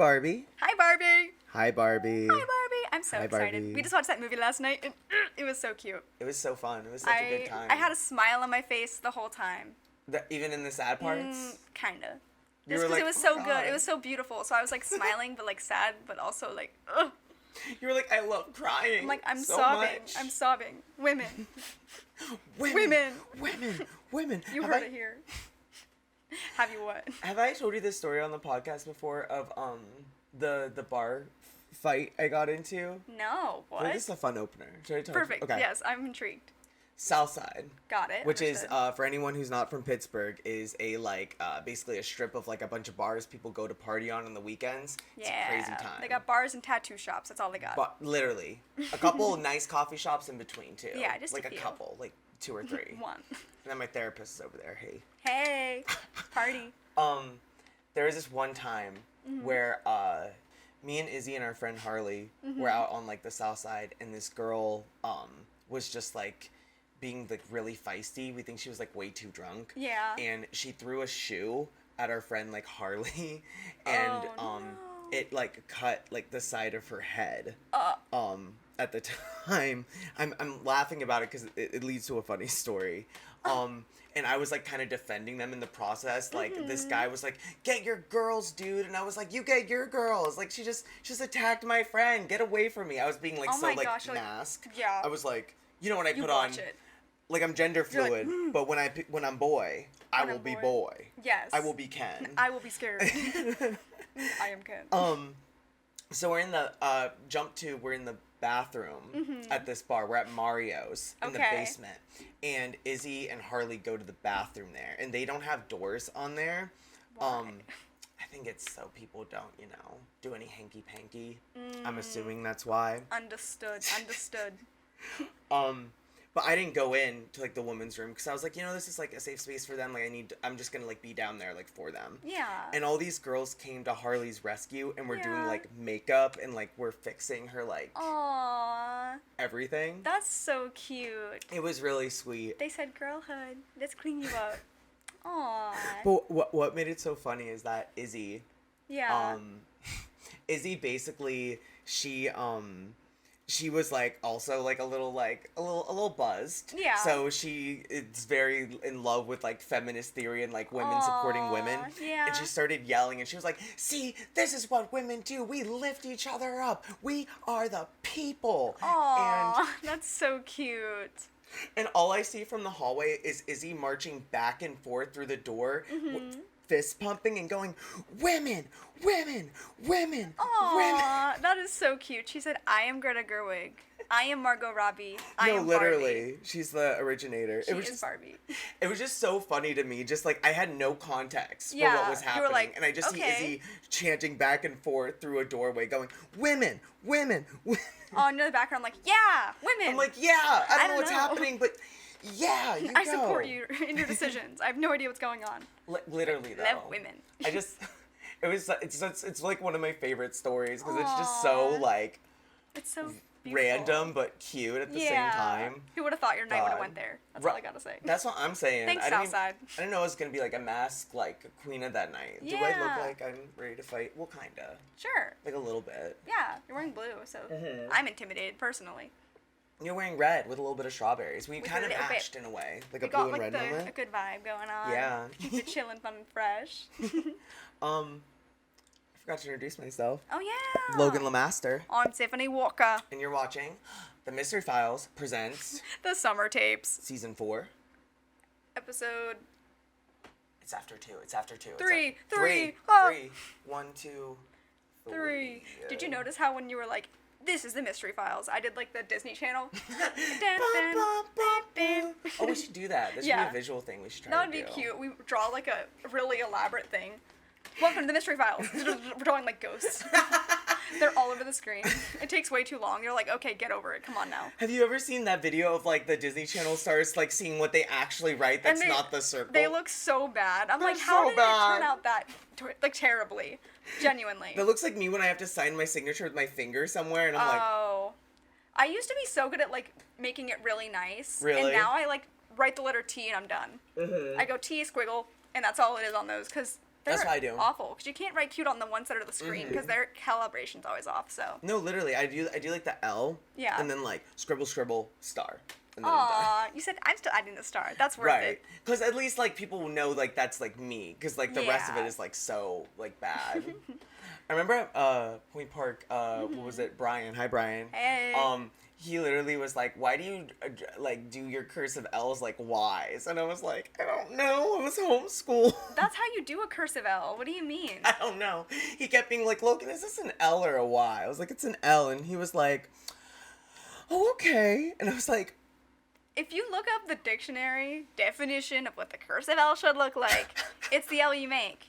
Barbie. Hi, Barbie. Hi, Barbie. Hi, Barbie. I'm so Hi, excited. Barbie. We just watched that movie last night, and it was so cute. It was so fun. It was such a good time. I had a smile on my face the whole time. Even in the sad parts? Kinda. You Just were because like, it was "Oh so my good. God." It was so beautiful. So I was like smiling, but like sad, but also like, ugh. You were like, I love crying. I'm like, I'm so sobbing. much. I'm sobbing. Women. Women. Women. Women. You heard it here. Have you what? Have I told you this story on the podcast before of the bar fight I got into? No. What? This is a fun opener. Should I tell you? Perfect. Okay. Yes, I'm intrigued. Southside. Got it. Which Understood. is for anyone who's not from Pittsburgh, is a basically a strip of like a bunch of bars people go to party on the weekends. It's a crazy time. They got bars and tattoo shops. That's all they got. But literally a couple nice coffee shops in between too. Yeah, just like a few. couple, like 2 or 3. One. And then my therapist is over there. Hey. Hey. Party. There was this one time where me and Izzy and our friend Harley were out on like the south side, and this girl was just like being like really feisty. We think she was like way too drunk. Yeah. And she threw a shoe at our friend like Harley, and no. it like cut like the side of her head. At the time, I'm laughing about it because it leads to a funny story. And I was like kind of defending them in the process. Like this guy was like, "Get your girls, dude," and I was like, "You get your girls." Like she just attacked my friend. Get away from me. I was being like Oh so my like gosh, like, masked. yeah. I was like, you know when I You put watch on it. like I'm gender You're like, fluid, but when I'm boy, I When will I'm be boy. boy. Yes. I will be Ken. I will be scared. I am Ken. So we're in the we're in the bathroom at this bar. We're at Mario's in the Okay. basement. And Izzy and Harley go to the bathroom there, and they don't have doors on there. Why? I think it's so people don't, do any hanky panky. I'm assuming that's why. Understood. But I didn't go in to like the women's room because I was like, this is like a safe space for them. Like I'm just gonna like be down there like for them. Yeah. And all these girls came to Harley's rescue, and we're doing Yeah. like makeup, and like we're fixing her like Aww. everything. That's so cute. It was really sweet. They said girlhood. Let's clean you up. Aww. But what made it so funny is that Izzy, Yeah. Izzy basically she was like also like a little buzzed. Yeah. So she is very in love with like feminist theory and like women supporting women. yeah. And she started yelling, and she was like, "See, this is what women do. We lift each other up. We are the people." Aww. That's so cute. And all I see from the hallway is Izzy marching back and forth through the door, fist pumping and going, "Women, women, women, women." Aww. That is so cute. She said, "I am Greta Gerwig. I am Margot Robbie. I am literally, Barbie." she's the originator. She It was is just Barbie. It was just so funny to me. Just like I had no context for Yeah, what was you were happening, like, and I just see okay. Izzy chanting back and forth through a doorway, going, "Women, women, women." Oh, and in the background, like, yeah, women. I'm like, yeah, I don't know don't what's know. happening, but yeah, you I go. support you in your decisions. I have no idea what's going on. Literally, though. Love women. I just, it's like one of my favorite stories because it's just so Aw. like It's so beautiful. random but cute at the same time. Who would have thought your night would have God. went there? That's Ru- all I gotta say. That's what I'm saying. Thanks, I didn't Southside. I didn't know it was gonna be like a mask like queen of that night. Do I Yeah. look like I'm ready to fight? Well, kinda, Sure. like a little bit. Yeah, you're wearing blue, so I'm intimidated personally. You're wearing red with a little bit of strawberries. We With kind a of little bit. matched in a way, like We a got blue and like red moment. a good vibe going on. Yeah. Keep it chillin', fun, and fresh. I forgot to introduce myself. Oh yeah. Logan Lamaster, I'm Tiffany Walker. and you're watching The Mystery Files presents The Summer Tapes season 4. episode. It's after 2. It's after 2. Three. Three. Oh. 3. 1, 2, 3. Did you notice how when you were like, "This is the Mystery Files," I did like the Disney Channel? Oh, we should do that. This should Yeah. be a visual thing we should try That would to be do. cute. We draw like a really elaborate thing. Welcome to the Mystery Files. We're drawing like ghosts. They're all over the screen. It takes way too long. You're like, okay, get over it. Come on now. Have you ever seen that video of like the Disney Channel stars like seeing what they actually write that's And they- not the circle? They look so bad. I'm They're like, how so did bad. it turn out that like terribly? Genuinely. That looks like me when I have to sign my signature with my finger somewhere, and I'm like, Oh. I used to be so good at like making it really nice. Really? And now I like write the letter T and I'm done. I go T squiggle and that's all it is on those because They're That's what I do. awful because you can't write cute on the one side of the screen because their calibration's always off. So. No, literally, I do like the L. Yeah. And then like scribble scribble star. And then I'm done. Aw, you said I'm still adding the star. That's worth Right, it. because at least like people know like that's like me, because like the rest of it Yeah. is like so like bad. I remember at Point Park, what was it, Brian? Hi, Brian. Hey. He literally was like, "Why do you like do your cursive L's like Y's?" And I was like, "I don't know. I was homeschooled." That's how you do a cursive L. What do you mean? I don't know. He kept being like, "Logan, is this an L or a Y?" I was like, "It's an L," and he was like, "Oh, okay." And I was like, If you look up the dictionary definition of what the cursive L should look like, it's the L you make.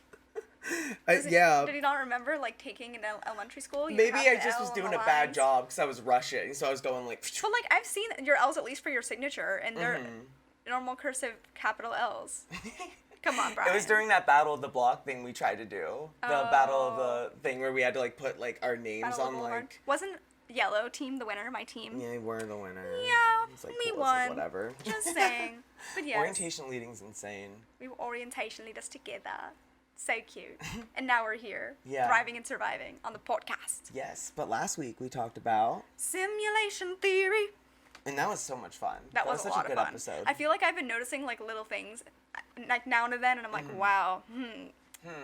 "Yeah." Did you not remember, like, taking in elementary school? You Maybe have I the just L was on doing the a bad lines? job because I was rushing, so I was going like. But, like, I've seen your L's at least for your signature, and they're normal cursive capital L's. Come on, Brian. It was during that Battle of the Block thing we tried to do. The Battle of the thing where we had to like put like our names Battle of on Boulevard. like. Wasn't yellow team the winner? My team. Yeah, we're the winner. Yeah, It's like, me cool, it's like, won. whatever. Just saying. But yes, Orientation leading's insane. we were orientation lead us together. So cute. And now we're here, Yeah. thriving and surviving on the podcast. Yes, but last week we talked about, Simulation theory. and that was so much fun. That was a such lot a good of fun. episode. I feel like I've been noticing like little things, like now and then, and I'm like, wow,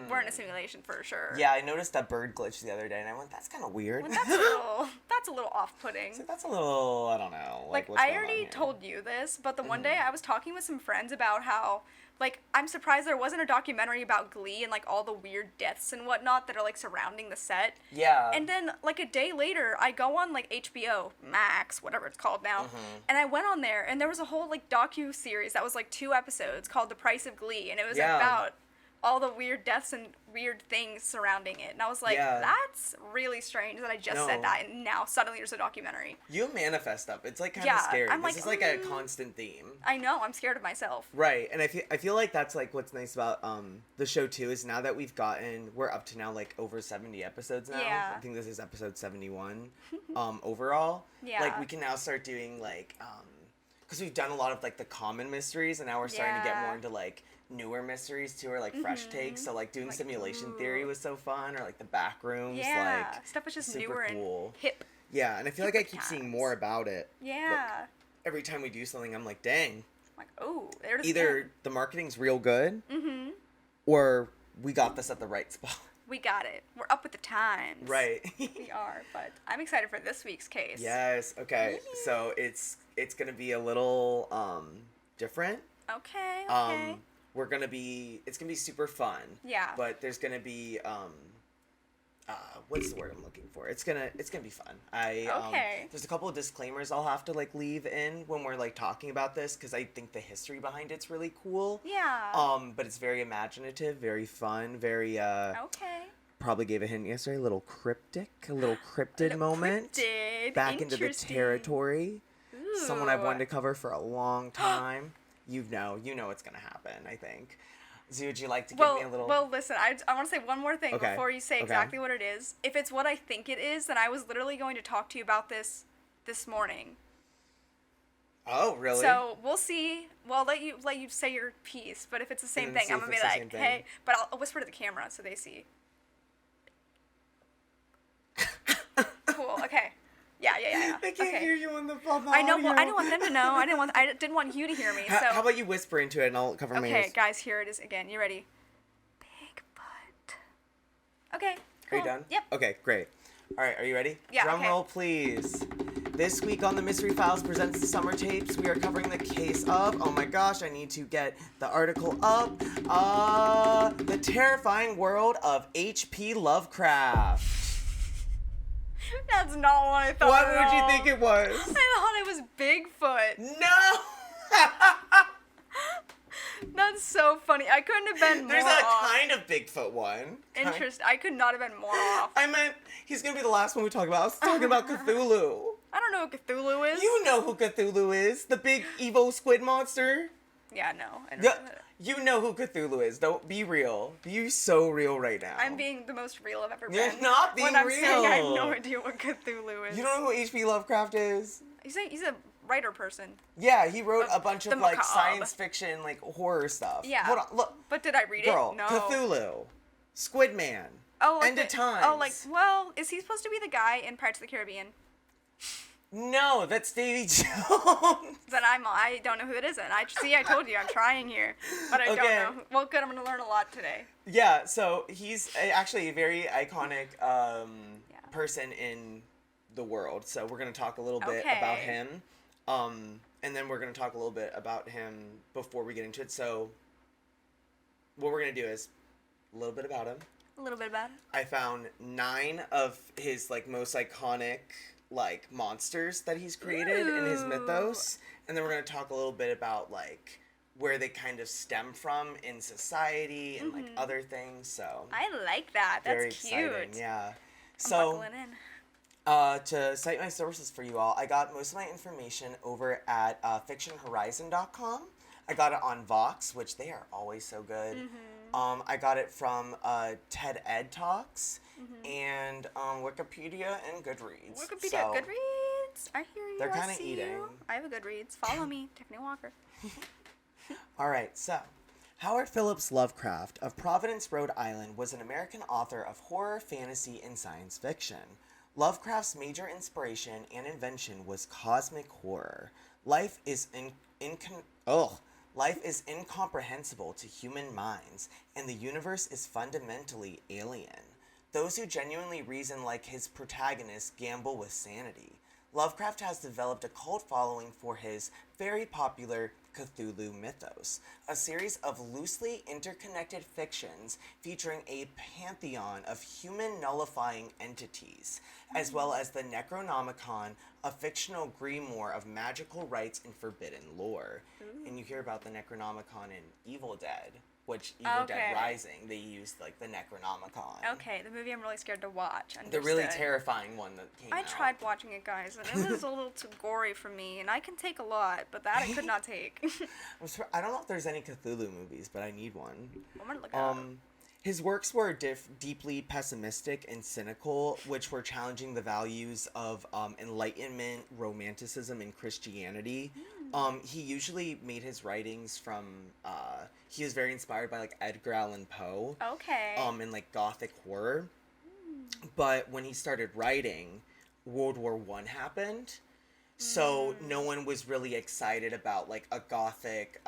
we're in a simulation for sure. Yeah, I noticed that bird glitch the other day, and I went, "That's kind of weird." That's a little off-putting. So that's a little, I don't know. Like what's I going on already here? told you this, but the one day I was talking with some friends about how, like, I'm surprised there wasn't a documentary about Glee and like all the weird deaths and whatnot that are like surrounding the set. Yeah. And then, like, a day later, I go on, like, HBO Max, whatever it's called now, and I went on there, and there was a whole, like, docu-series that was, like, 2 episodes called The Price of Glee, and it was Yeah. about all the weird deaths and weird things surrounding it. And I was like, Yeah. that's really strange that I just said No. that, and now suddenly there's a documentary. You manifest stuff. It's like kind of Yeah, scary. I'm This like, is like a constant theme. I know, I'm scared of myself. Right, and I feel like that's like what's nice about the show too is now that we're up to now like over 70 episodes now. Yeah. I think this is episode 71 overall. Yeah. Like we can now start doing like because we've done a lot of like the common mysteries, and now we're starting to get Yeah. more into like newer mysteries too, or like fresh takes. So like doing Like, simulation ooh. theory was so fun, or like the back rooms. Yeah, Like stuff is just super newer cool. and hip. Yeah, and I feel like I Hip keep seeing times. more about it. Yeah. Every time we do something, I'm like, dang. Like, oh, there's Either the marketing's real good, or we got this at the right spot. we got it. We're up with the times. Right. We are, but I'm excited for this week's case. Yes. Okay. So it's gonna be a little different. Okay. Okay. It's gonna be super fun. Yeah. But there's gonna be what's the word I'm looking for? It's gonna be fun. Okay. There's a couple of disclaimers I'll have to like leave in when we're like talking about this, because I think the history behind it's really cool. Yeah. But it's very imaginative, very fun, very Okay. probably gave a hint yesterday, a little cryptic, a little cryptid moment. Cryptid. Back into the Interesting. territory. Someone I've Ooh. wanted to cover for a long time. You know what's gonna happen, I think. So would you like to give me a little Well, listen, I want to say one more thing Okay. before you say Okay. exactly what it is. If it's what I think it is, then I was literally going to talk to you about this morning. Oh, really? So we'll see. Well, let you say your piece, but if it's the same And then thing, see I'm if gonna be it's the like, same thing. hey, but I'll whisper to the camera so they see. Cool. Okay. Yeah. I can't okay. hear you on the phone. I know. Well, I didn't want them to know. I didn't want you to hear me. So. How about you whisper into it and I'll cover my Okay, ears? guys, here it is again. You ready? Bigfoot. Okay. Are you cool. done? Yep. Okay, great. All right, are you ready? Yeah, Drum okay. roll, please. This week on the Mystery Files presents the Summer Tapes, we are covering the case of, oh my gosh, I need to get the article up, The Terrifying World of H.P. Lovecraft. That's not what I thought. What at would you all. think it was? I thought it was Bigfoot. No! That's so funny. I couldn't have been more There's a off. kind of Bigfoot one. Interest. I could not have been more off. I meant, he's gonna be the last one we talk about. I was talking about Cthulhu. I don't know what Cthulhu is. You know who Cthulhu is, the big evil squid monster. Yeah, no. I don't Yeah, know that. you know who Cthulhu is. Don't be real. Be so real right now. I'm being the most real I've ever You're been. not being when I'm saying I have real. no idea what Cthulhu is. You don't know who H.P. Lovecraft is? He's a writer person. Yeah, he wrote a bunch the of like macabre. science fiction, like horror stuff. Yeah. Hold on, look, But did I read girl, it? No. Cthulhu. Squid Man. Oh, like End of Times. Oh, like, well, is he supposed to be the guy in Pirates of the Caribbean? No, that's Davy Jones. Then I don't know who it is. And I told you, I'm trying here, but I don't know. Well, good, I'm gonna learn a lot today. Yeah, so he's actually a very iconic person in the world. So we're gonna talk a little bit about him, and then we're gonna talk a little bit about him before we get into it. So what we're gonna do is a little bit about him. A little bit about it. I found 9 of his like most iconic like monsters that he's created in his mythos, and then we're going to talk a little bit about like where they kind of stem from in society and like other things. So I like that. That's very cute. exciting. Yeah. I'm So buckling in. to cite my sources for you all, I got most of my information over at fictionhorizon.com. I got it on Vox, which they are always so good. I got it from TED Ed Talks and Wikipedia and Goodreads. Wikipedia, So Goodreads. I hear you. they're I kinda see eating. you. I have a Goodreads. Follow me, Tiffany Walker. All right, so Howard Phillips Lovecraft of Providence, Rhode Island, was an American author of horror, fantasy, and science fiction. Lovecraft's major inspiration and invention was cosmic horror. Life is incomprehensible to human minds, and the universe is fundamentally alien. Those who genuinely reason like his protagonist gamble with sanity. Lovecraft has developed a cult following for his very popular Cthulhu mythos, a series of loosely interconnected fictions featuring a pantheon of human nullifying entities, as well as the Necronomicon, a fictional grimoire of magical rites and forbidden lore. And you hear about the Necronomicon in Evil Dead, which Evil Dead Rising, they used like the Necronomicon. Okay, the movie I'm really scared to watch. The really terrifying one that came out. I tried watching it, guys, and it was a little too gory for me, and I can take a lot, but that I could not take. I don't know if there's any Cthulhu movies, but I need one. I'm gonna look it up. His works were deeply pessimistic and cynical, which were challenging the values of Enlightenment, Romanticism, and Christianity. He usually made his writings from, he was very inspired by, like, Edgar Allan Poe. Okay. And, like, Gothic horror. But when he started writing, World War I happened. So no one was really excited about, like, a Gothic,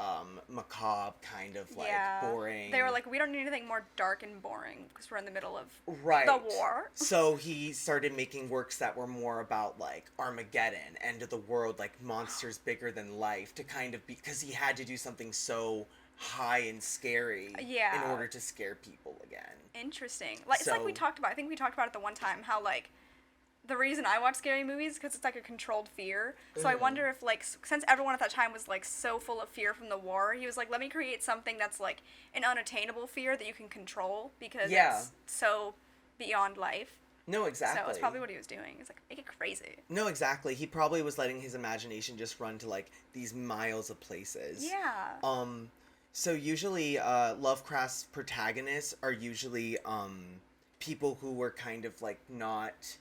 macabre kind of, like, boring. They were like, we don't need anything more dark and boring because we're in the middle of right. the war. So he started making works that were more about, like, Armageddon, end of the world, like, monsters bigger than life, to kind of be, because he had to do something so high and scary in order to scare people again. Interesting. Like, it's like we talked about, I think we talked about it the one time, how, like, the reason I watch scary movies is because it's like a controlled fear. So I wonder if, like, since everyone at that time was, like, so full of fear from the war, he was like, let me create something that's, like, an unattainable fear that you can control because it's so beyond life. No, exactly. So it's probably what he was doing. It's like, make it crazy. No, exactly. He probably was letting his imagination just run to, like, these miles of places. Yeah. So usually, Lovecraft's protagonists are usually, people who were kind of, like, not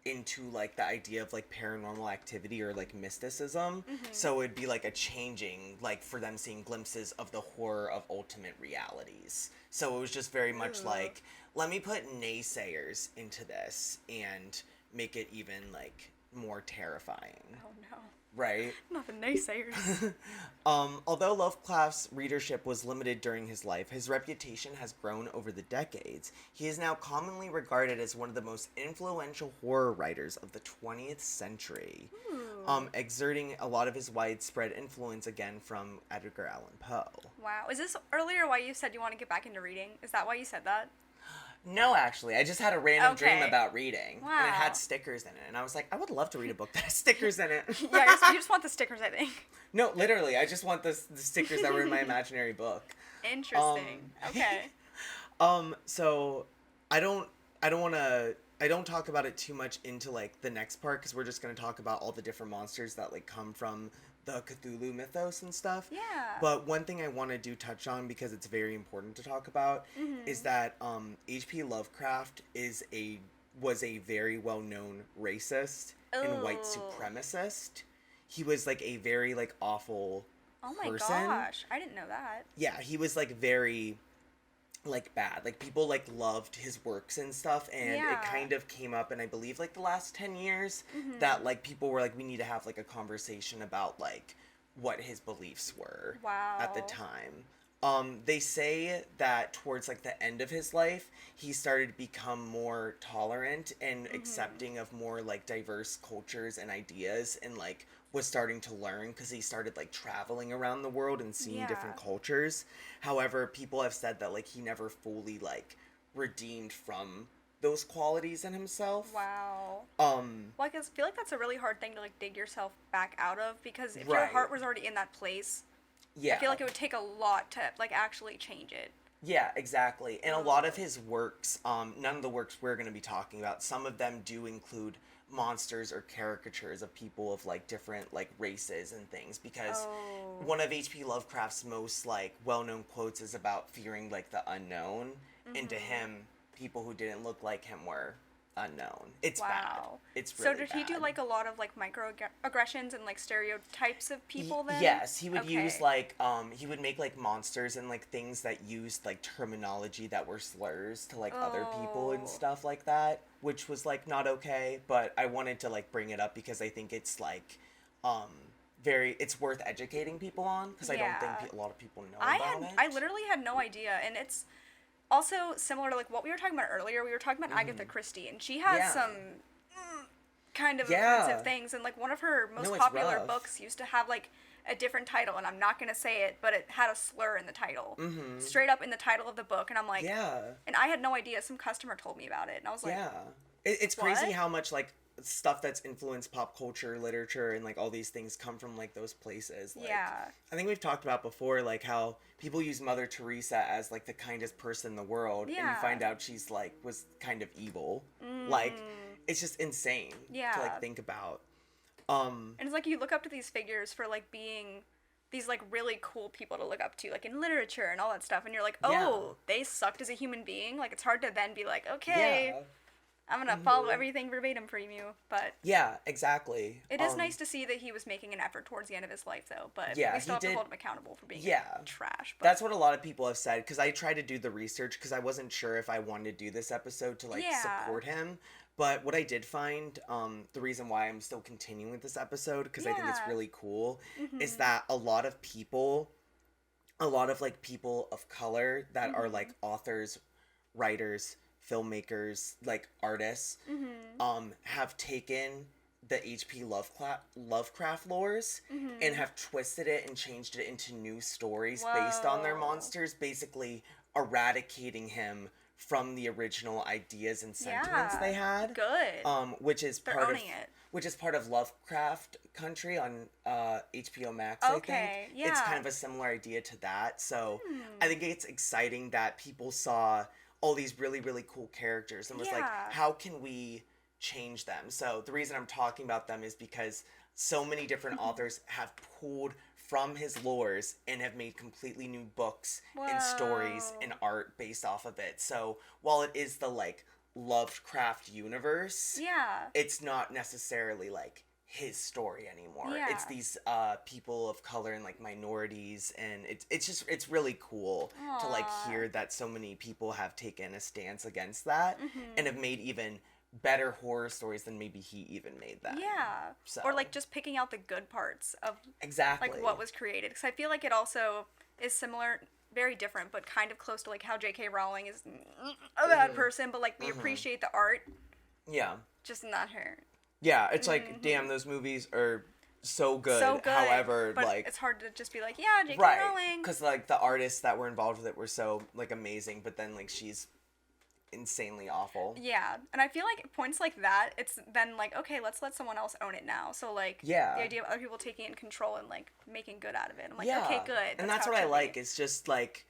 into, like, the idea of, like, paranormal activity or, like, mysticism. So it'd be, like, a changing, like, for them seeing glimpses of the horror of ultimate realities. So it was just very much like, let me put naysayers into this and make it even, like, more terrifying. Oh, no. Right? Not the naysayers. Although Lovecraft's readership was limited during his life, his reputation has grown over the decades. He is now commonly regarded as one of the most influential horror writers of the 20th century, exerting a lot of his widespread influence again from Edgar Allan Poe. Wow. Is this earlier why you said you want to get back into reading? Is that why you said that? No, actually. I just had a random dream about reading. Wow. And it had stickers in it. And I was like, I would love to read a book that has stickers in it. Yeah, you just want the stickers, I think. No, literally. I just want the stickers that were in my imaginary book. Interesting. Okay. So I don't talk about it too much into, like, the next part, because we're just going to talk about all the different monsters that, like, come from the Cthulhu mythos and stuff. Yeah. But one thing I want to touch on, because it's very important to talk about, is that H.P. Lovecraft was a very well-known racist and white supremacist. He was, like, a very, like, awful person. Oh my gosh, I didn't know that. Yeah, he was, like, very like bad. Like people like loved his works and stuff, and it kind of came up in I believe like the last 10 years that like people were like we need to have like a conversation about like what his beliefs were at the time. They say that towards like the end of his life, he started to become more tolerant and accepting of more like diverse cultures and ideas, and like was starting to learn because he started like traveling around the world and seeing different cultures. However, people have said that like he never fully like redeemed from those qualities in himself. Wow. Well, I feel like that's a really hard thing to like dig yourself back out of, because if your heart was already in that place, I feel like it would take a lot to like actually change it. Yeah, exactly. And a lot of his works, none of the works we're going to be talking about, some of them do include monsters or caricatures of people of like different like races and things, because one of H.P. Lovecraft's most like well-known quotes is about fearing like the unknown, and to him, people who didn't look like him were unknown. It's bad. It's really bad. So did he do like a lot of like microaggressions and like stereotypes of people then? Yes, he would use like he would make like monsters and like things that used like terminology that were slurs to like other people and stuff like that, which was like not okay, but I wanted to like bring it up because I think it's like it's worth educating people on, because I don't think a lot of people know about it. I literally had no idea, and it's also similar to like what we were talking about earlier. We were talking about Agatha Christie, and she has some kind of offensive things, and like one of her most popular books used to have like a different title, and I'm not gonna say it, but it had a slur in the title, straight up in the title of the book, and I'm like, and I had no idea. Some customer told me about it, and I was like, it's crazy how much like stuff that's influenced pop culture, literature, and like all these things come from like those places. Like, I think we've talked about before like how people use Mother Teresa as like the kindest person in the world, and you find out she's like was kind of evil. Like it's just insane to like think about. And it's like you look up to these figures for like being these like really cool people to look up to, like in literature and all that stuff, and you're like, oh, they sucked as a human being. Like it's hard to then be like, okay, I'm gonna follow everything verbatim from you. But yeah, exactly. It is nice to see that he was making an effort towards the end of his life, though. But we still have to hold him accountable for being trash. But that's what a lot of people have said, because I tried to do the research because I wasn't sure if I wanted to do this episode to like support him. But what I did find, the reason why I'm still continuing with this episode, because I think it's really cool, is that a lot of like people of color that are like authors, writers, filmmakers, like artists, have taken the H.P. Lovecraft lores and have twisted it and changed it into new stories based on their monsters, basically eradicating him from the original ideas and sentiments they had. Good. Which is part of Lovecraft Country on HBO Max, I think. Yeah. It's kind of a similar idea to that. So I think it's exciting that people saw all these really, really cool characters and was like, how can we change them? So the reason I'm talking about them is because so many different authors have pulled from his lores and have made completely new books and stories and art based off of it. So while it is the like Lovecraft universe, it's not necessarily like his story anymore. It's these people of color and like minorities, and it's really cool to like hear that so many people have taken a stance against that and have made even better horror stories than maybe he even made them. So. Or like just picking out the good parts of like what was created, because I feel like it also is similar, very different, but kind of close to like how J.K. Rowling is a bad person, but like we appreciate the art. Just not her. Yeah, it's like, damn, those movies are so good. However, but like it's hard to just be like, yeah, J.K. Rowling. Because like the artists that were involved with it were so like amazing, but then like she's insanely awful. Yeah, and I feel like at points like that, it's then like, okay, let's let someone else own it now. So like, the idea of other people taking it in control and like making good out of it. I'm like, okay, good. And that's what I like. It's just like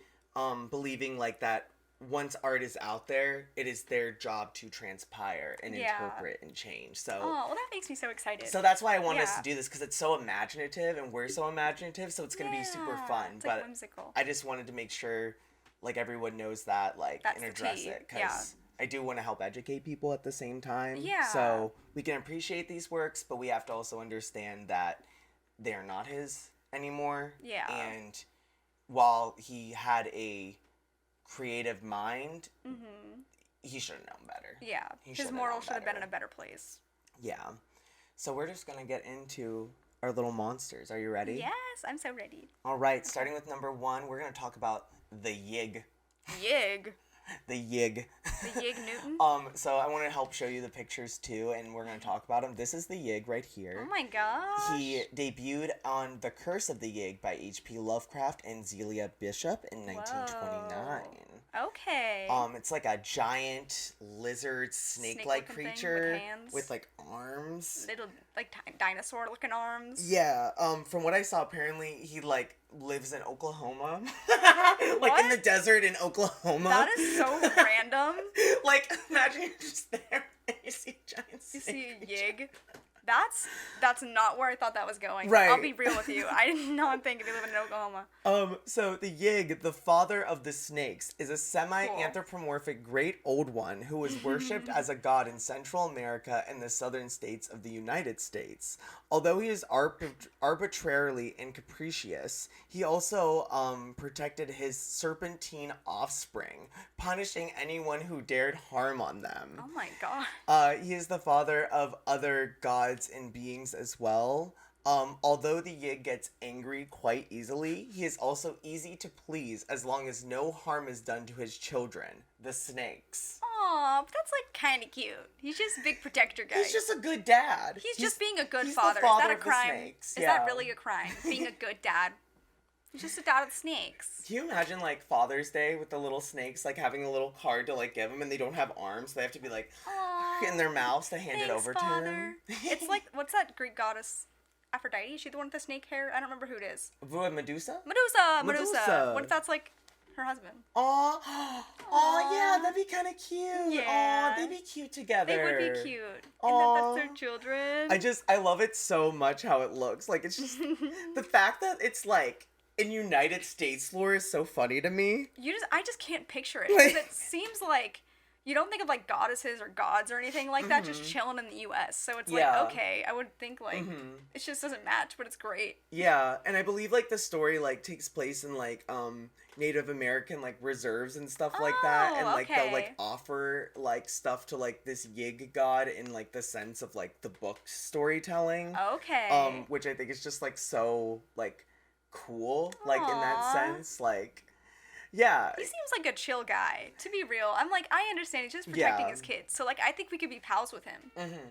believing like that once art is out there, it is their job to transpire and interpret and change. So well, that makes me so excited. So that's why I want us to do this, because it's so imaginative and we're so imaginative, so it's gonna be super fun. It's but like whimsical. I just wanted to make sure like everyone knows that, like, and address it, because I do want to help educate people at the same time. So we can appreciate these works, but we have to also understand that they're not his anymore. And while he had a creative mind, he should have known better. Yeah. He His moral should have been in a better place. Yeah. So we're just going to get into our little monsters. Are you ready? Yes, I'm so ready. All right. Starting with number 1, we're going to talk about the Yig. Yig. The Yig. The Yig Newton? So I want to help show you the pictures too, and we're going to talk about him. This is the Yig right here. Oh my gosh. He debuted on The Curse of the Yig by H.P. Lovecraft and Zelia Bishop in 1929. Okay. It's like a giant lizard snake-like creature with like arms. Little like dinosaur-looking arms. Yeah. From what I saw, apparently he like lives in Oklahoma, like in the desert in Oklahoma. That is so random. Like imagine you're just there and you see a giant snake. You see a Yig. That's not where I thought that was going. Right. I'll be real with you. I did not think he lived in Oklahoma. So the Yig, the father of the snakes, is a semi-anthropomorphic great old one who was worshipped as a god in Central America and the southern states of the United States. Although he is arbitrarily and capricious, he also protected his serpentine offspring, punishing anyone who dared harm on them. Oh my god. He is the father of other gods and beings as well. Although the Yig gets angry quite easily, he is also easy to please as long as no harm is done to his children, the snakes. Aw, but that's like kind of cute. He's just a big protector guy. He's just a good dad. He's just being a good he's father. The father Is that a of crime? The snakes. Is that really a crime? Being a good dad? He's just a dad of the snakes. Can you imagine like Father's Day with the little snakes like having a little card to like give them and they don't have arms? They have to be like in their mouths to hand it over to him. It's like, what's that Greek goddess? Aphrodite? Is she the one with the snake hair? I don't remember who it is. Medusa? Medusa. What if that's like her husband? Oh, yeah, that'd be kind of cute. Yeah. They'd be cute together. They would be cute. And then that's their children. I love it so much how it looks. Like, it's just, the fact that it's like, in United States lore is so funny to me. I just can't picture it. Because it seems like, you don't think of like goddesses or gods or anything like that just chilling in the US. So it's like, okay, I would think like, it just doesn't match, but it's great. Yeah, and I believe like the story like takes place in like Native American like reserves and stuff like that, and like they'll like offer like stuff to like this Yig god in like the sense of like the book storytelling. Okay. Which I think is just like so like cool, like in that sense, like. Yeah. He seems like a chill guy, to be real. I'm like, I understand he's just protecting his kids. So, like, I think we could be pals with him.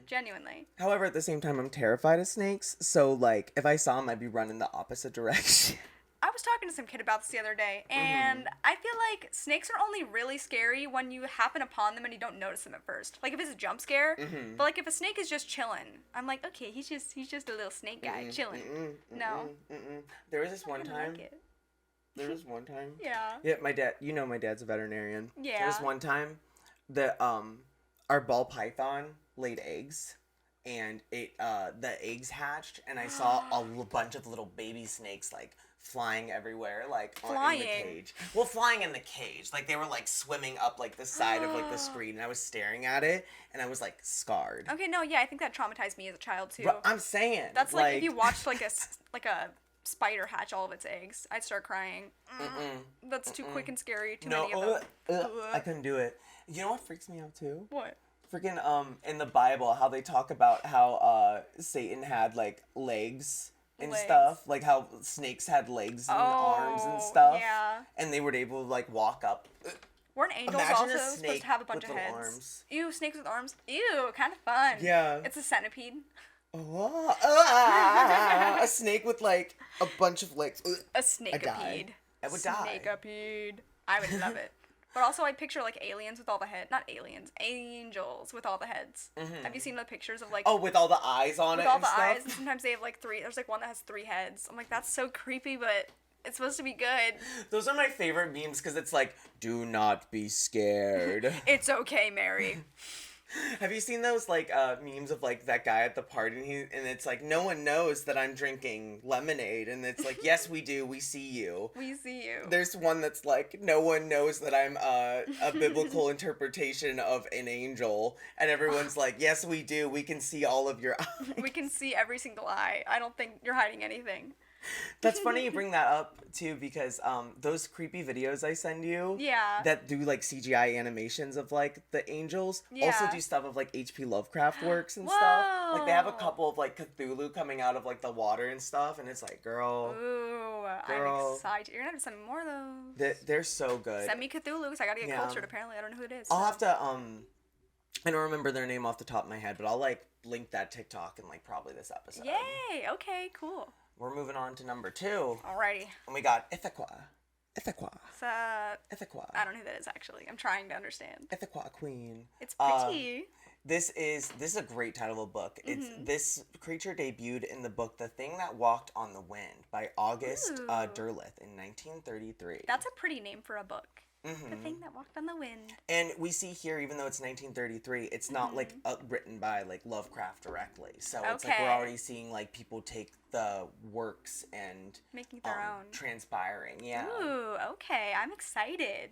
Genuinely. However, at the same time, I'm terrified of snakes. So, like, if I saw him, I'd be running the opposite direction. I was talking to some kid about this the other day, and I feel like snakes are only really scary when you happen upon them and you don't notice them at first. Like, if it's a jump scare. But, like, if a snake is just chilling, I'm like, okay, he's just a little snake guy chilling. No. There was this one time. Like it. There was one time. Yeah. Yeah, my dad. You know, my dad's a veterinarian. Yeah. There was one time that our ball python laid eggs, and the eggs hatched, and I saw a bunch of little baby snakes like flying everywhere, like in the cage. Well, flying in the cage, like they were like swimming up like the side of like the screen, and I was staring at it, and I was like scarred. Okay, no, yeah, I think that traumatized me as a child too. But I'm saying that's like if you watched like a spider hatch all of its eggs, I'd start crying. That's too quick and scary. Too many of them. I couldn't do it. You know what freaks me out too? What? Freaking in the Bible, how they talk about how Satan had like legs and stuff, like how snakes had legs and arms and stuff, and they were able to like walk up. Weren't angels also supposed to have a bunch of heads? Arms. Ew, snakes with arms. Ew, kind of fun. Yeah. It's a centipede. A snake with like a bunch of legs. A snakeipede. I would die. Snakeipede. I would love it. But also, I picture like aliens with all the heads. Not aliens, angels with all the heads. Have you seen the pictures of like? Oh, with all the eyes on it. With all and the stuff? eyes, and sometimes they have like 3. There's like one that has 3 heads. I'm like, that's so creepy, but it's supposed to be good. Those are my favorite memes because it's like, do not be scared. It's okay, Mary. Have you seen those like memes of like that guy at the party and it's like no one knows that I'm drinking lemonade and it's like yes we do, we see you. We see you. There's one that's like no one knows that I'm a biblical interpretation of an angel and everyone's like yes we do, we can see all of your eyes. We can see every single eye. I don't think you're hiding anything. That's funny you bring that up too, because those creepy videos I send you, Yeah. that do like CGI animations of like the angels, also Yeah. do stuff of like H.P. Lovecraft works and stuff. Like they have a Whoa. couple of like Cthulhu coming out of like the water and stuff, and it's like, girl, Ooh, Girl. I'm excited. You're gonna have to send me more of those. they're so good. Send me Cthulhu, because I gotta get Yeah. cultured. Apparently, I don't know who it is. I'll so. have to I don't remember their name off the top of my head, but I'll like link that TikTok in like probably this episode. Yay! Okay, cool. We're moving on to number 2. Alrighty. And we got Ithaca. Ithaca. So, Ithaca. I don't know who that is actually. I'm trying to understand. Ithaca Queen. It's pretty. This is a great title of a book. It's Mm-hmm. this creature debuted in the book The Thing That Walked on the Wind by August Ooh. Derleth in 1933. That's a pretty name for a book. Mm-hmm. The thing that walked on the wind. And we see here, even though it's 1933, it's not like written by like Lovecraft directly. So it's like we're Okay. already seeing like people take the works and Making their own. transpiring. Yeah. Ooh, okay. I'm excited.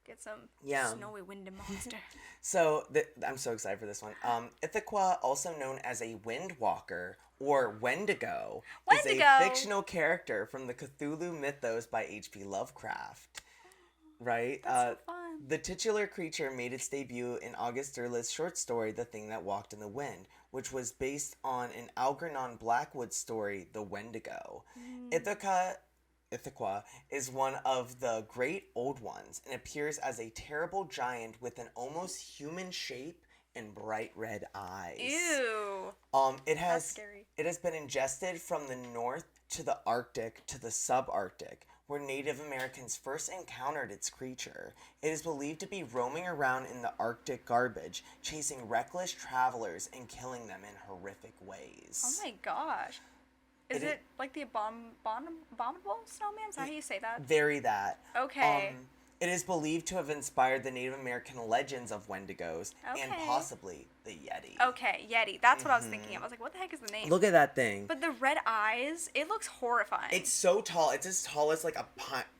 Get some Yeah. snowy windy monster. So I'm so excited for this one. Ithaca, also known as a Windwalker or Wendigo, is Wendigo! a fictional character from the Cthulhu mythos by H.P. Lovecraft. Right? That's so fun. The titular creature made its debut in August Derleth's short story, The Thing That Walked in the Wind, which was based on an Algernon Blackwood story, The Wendigo. Ithaca is one of the great old ones and appears as a terrible giant with an almost human shape and bright red eyes. Ew. It has That's scary. it has been ingested from the north to the Arctic to the subarctic, where Native Americans first encountered its creature. It is believed to be roaming around in the Arctic garbage, chasing reckless travelers and killing them in horrific ways. Oh my gosh. Is It it like the abominable snowman? Is that how you say that? Very that. Okay. It is believed to have inspired the Native American legends of Wendigos and Okay. possibly the Yeti. Okay, Yeti. That's what I was thinking of. I was like, what the heck is the name? Look at that thing. But the red eyes, it looks horrifying. It's so tall. It's as tall as like a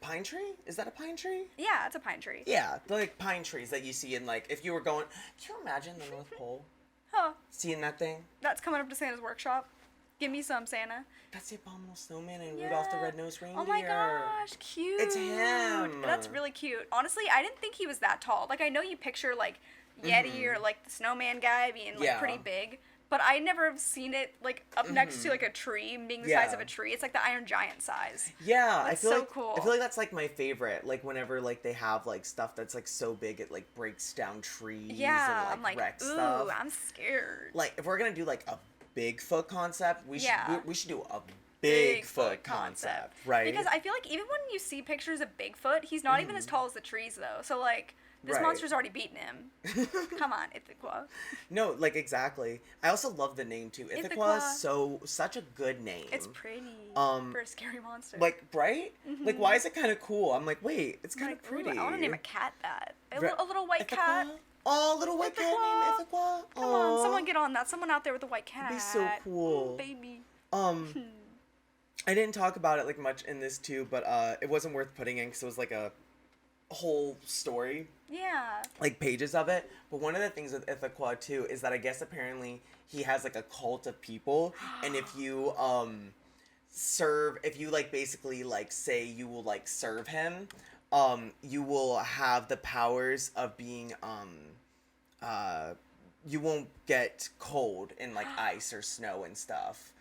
pine tree. Is that a pine tree? Yeah, it's a pine tree. Yeah, the like pine trees that you see in like if you were going. Can you imagine the North Pole? Huh. Seeing that thing? That's coming up to Santa's workshop. Give me some, Santa. That's the abominable snowman and Rudolph the Yeah. Red-Nosed Reindeer. Oh my gosh, cute. It's him. That's really cute. Honestly, I didn't think he was that tall. Like, I know you picture, like, Yeti or, like, the snowman guy being, like, Yeah. pretty big. But I never have seen it, like, up next to, like, a tree, being the size Yeah. of a tree. It's like the Iron Giant size. Yeah, That's I feel so like cool. I feel like that's like my favorite. Like whenever like they have like stuff that's like so big it like breaks down trees Yeah, and I'm like, wrecks ooh, stuff. I'm scared. Like if we're gonna do like a Bigfoot concept, we should Yeah. we should do a Bigfoot concept, right? Because I feel like even when you see pictures of Bigfoot, he's not even as tall as the trees, though. So, like, this Right. monster's already beaten him. Come on, Ithaca. No, like exactly. I also love the name too. Ithaca Ithaca. is such a good name. It's pretty Um, for a scary monster. like right? Like why is it kind of cool? I'm like, wait, it's kind of Like, ooh, pretty. I want to name a cat that. Re- A little white Ithaca? cat. Oh, little white cat named Ithaca. Ithaca. Come on, someone get on that. Someone out there with a white cat. be so cool. Ooh, baby. I didn't talk about it like much in this too, but it wasn't worth putting in because it was like a whole story, Yeah. like pages of it. But one of the things with Ithaca too is that I guess apparently he has like a cult of people, and if you if you like basically like say you will like serve him, you will have the powers of being you won't get cold in like ice or snow and stuff.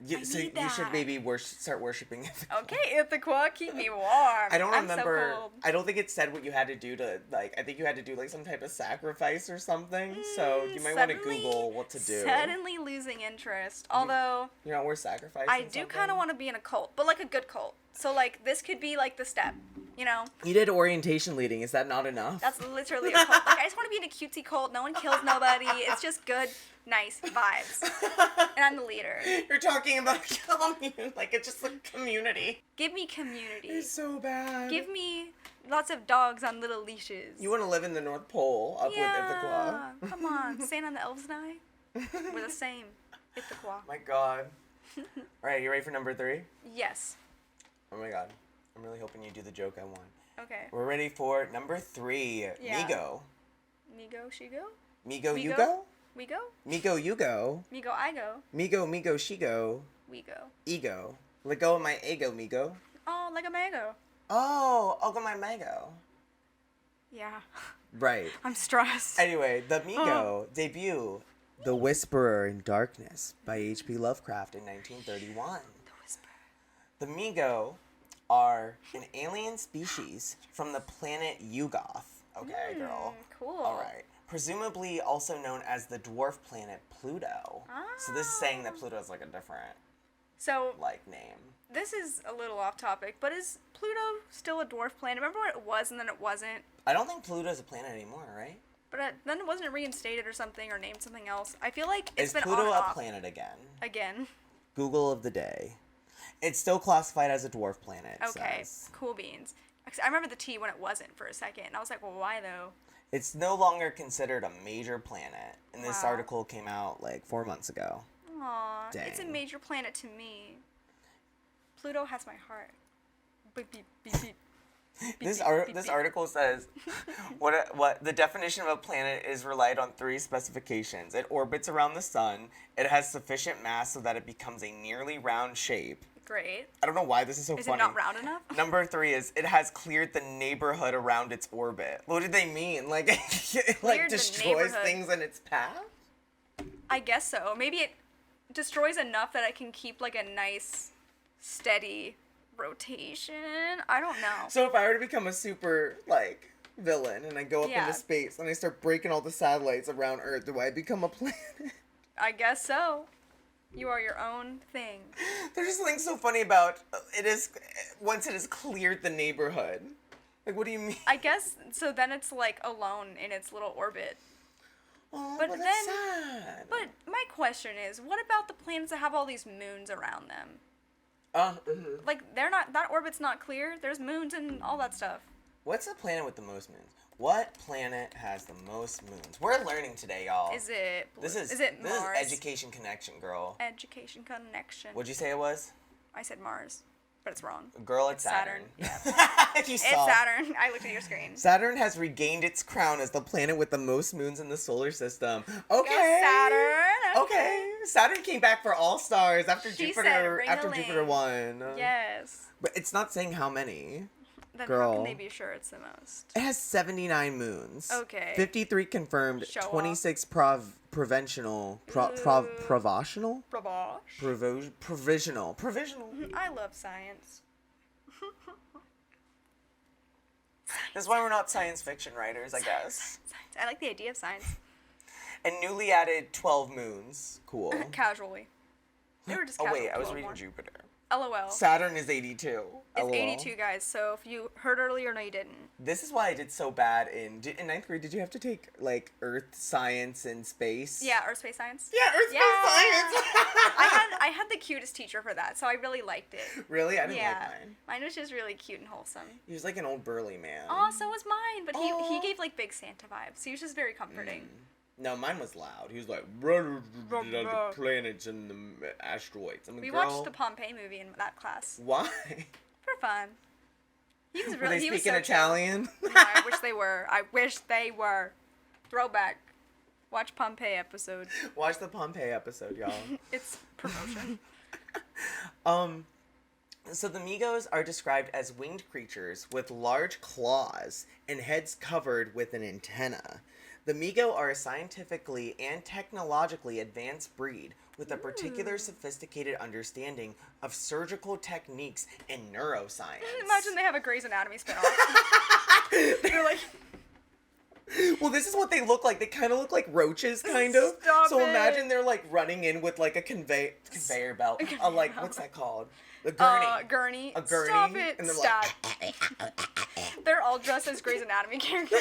I So need you should that. maybe start worshiping Ithaca. Okay, Ithaca, keep me warm. I don't I'm remember. So cold. I don't think it said what you had to do to like. I think you had to do like some type of sacrifice or something. So you might want to Suddenly- Google what to do. Suddenly losing interest. Although You're not worth sacrificing. I do kind of want to be in a cult, but like a good cult. So like this could be like the step, you know? You did orientation leading. Is that not enough? That's literally a cult. Like I just want to be in a cutesy cult. No one kills nobody. It's just good, nice vibes. And I'm the leader. You're talking about commune, like it's just a community. Give me community. It's so bad. Give me lots of dogs on little leashes. You want to live in the North Pole up with Ithaca. Come on, Santa and the elves and I, we're the same. Ithaca. My God. All right, you ready for number 3? Yes. Oh my God. I'm really hoping you do the joke I want. Okay. We're ready for number 3. Yeah. Migo. Migo, she go. Migo, you Migo? go? We go. Migo, you go. Migo, I go. Migo, she go. We go. Ego. Let go of my ego, Migo. Oh, like a mango. Oh, Ogo my Mango. Yeah. Right. I'm stressed. Anyway, the Migo debut, The Whisperer in Darkness by H.P. Lovecraft in 1931. The Whisper. The Migo are an alien species from the planet Yugoth. Okay, girl. Cool. All right. Presumably also known as the dwarf planet Pluto. So this is saying that Pluto is like a different So name. this is a little off topic, but is Pluto still a dwarf planet? Remember what it was and then it wasn't? I don't think Pluto's a planet anymore, right? But then it wasn't reinstated or something or named something else. I feel like it's Is been Pluto on and a off. planet again? Again. Google of the day. It's still classified as a dwarf planet. Okay. Says. Cool beans. I remember the T when it wasn't for a second. And I was like, well, why though? It's no longer considered a major planet. And this Wow. article came out like 4 months ago. Aw, it's a Dang. major planet to me. Pluto has my heart. Beep, beep, beep, beep. This beep, this beep. article says what the definition of a planet is relied on 3 specifications. It orbits around the sun. It has sufficient mass so that it becomes a nearly round shape. Great. I don't know why this is so Is funny. it not round enough? Number 3 is it has cleared the neighborhood around its orbit. What do they mean? Like it Cleared the destroys neighborhood. things in its path? I guess so. Maybe it destroys enough that I can keep like a nice, steady rotation. I don't know. So if I were to become a super villain and I go up Yeah. into space and I start breaking all the satellites around Earth, do I become a planet? I guess so. You are your own thing. There's just something so funny about it is once it has cleared the neighborhood. Like, what do you mean? I guess so. Then it's like alone in its little orbit. Oh, but that's then- sad. But my question is, what about the planets that have all these moons around them? Like they're not. That orbit's not clear. There's moons and all that stuff. What's the planet with the most moons? What planet has the most moons? We're learning today, y'all. Is it? This is Mars? education connection, girl. Education connection. What'd you say it was? I said Mars, but it's wrong. Girl, it's Saturn. Yeah. You It's saw. Saturn. I looked at your screen. Saturn has regained its crown as the planet with the most moons in the solar system. Okay. Go Saturn. Okay. Saturn came back for all stars after She Jupiter said ring-a-ling. Jupiter won. Yes. But it's not saying how many. Then how Girl. can they be sure it's the most? It has 79 moons. Okay. 53 confirmed, Show off. 26 provisional. Provisional? Bravash. Provisional. I love science. That's why we're not science fiction writers, I guess. Science. I like the idea of science. And newly added 12 moons. Cool. Casually. They were just Oh casual. wait, I was 12 reading more. Jupiter. LOL. Saturn is 82. It's LOL. 82, guys. So if you heard earlier, no, you didn't. This is why I did so bad in 9th grade. Did you have to take Earth science and space? Yeah, Earth space science. Yeah, Earth space Yeah. science. I had the cutest teacher for that, so I really liked it. Really? I didn't Yeah. like mine. Mine was just really cute and wholesome. He was like an old burly man. Oh, so was mine, but he Aw. gave like big Santa vibes. He was just very comforting. No, mine was loud. He was like, the planets and the asteroids. I mean, We girl, watched the Pompeii movie in that class why? for fun. He was Were really they he was speaking so chill. Italian? No, I wish they were. I wish they were. Throwback. Watch Pompeii episode. Watch the Pompeii episode, y'all. It's promotion. So the Migos are described as winged creatures with large claws and heads covered with an antenna. The Migo are a scientifically and technologically advanced breed with a particular sophisticated understanding of surgical techniques and neuroscience. Imagine they have a Grey's Anatomy spinoff. They're like, Well, this is what they look like. They kind of look like roaches, kind of. Stop So it. imagine they're like running in with like a conveyor belt. What's that called? The gurney. A gurney. Stop it. And they're Stop. They're all dressed as Grey's Anatomy characters.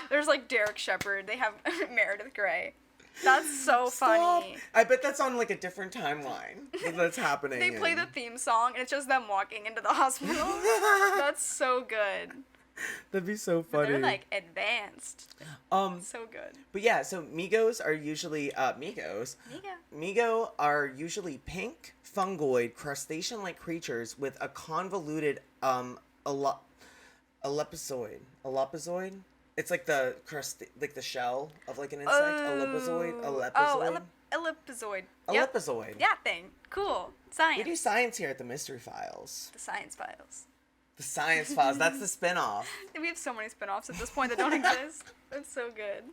There's like Derek Shepherd. They have Meredith Grey. That's so funny. I bet that's on like a different timeline that's happening. They play the theme song and it's just them walking into the hospital. That's so good. That'd be so funny. They're like advanced. So good. But yeah, so Migos are usually Migo are usually pink, fungoid, crustacean-like creatures with a convoluted ellipsoid. Ellipsoid? It's like the the shell of like an insect. Ellipsoid. Ellipsoid. Ellipsoid. Yeah, thing. Cool. Science. We do science here at the Mystery Files. The Science Files. The Science Files. That's the spinoff. We have so many spin-offs at this point that don't exist. That's so good.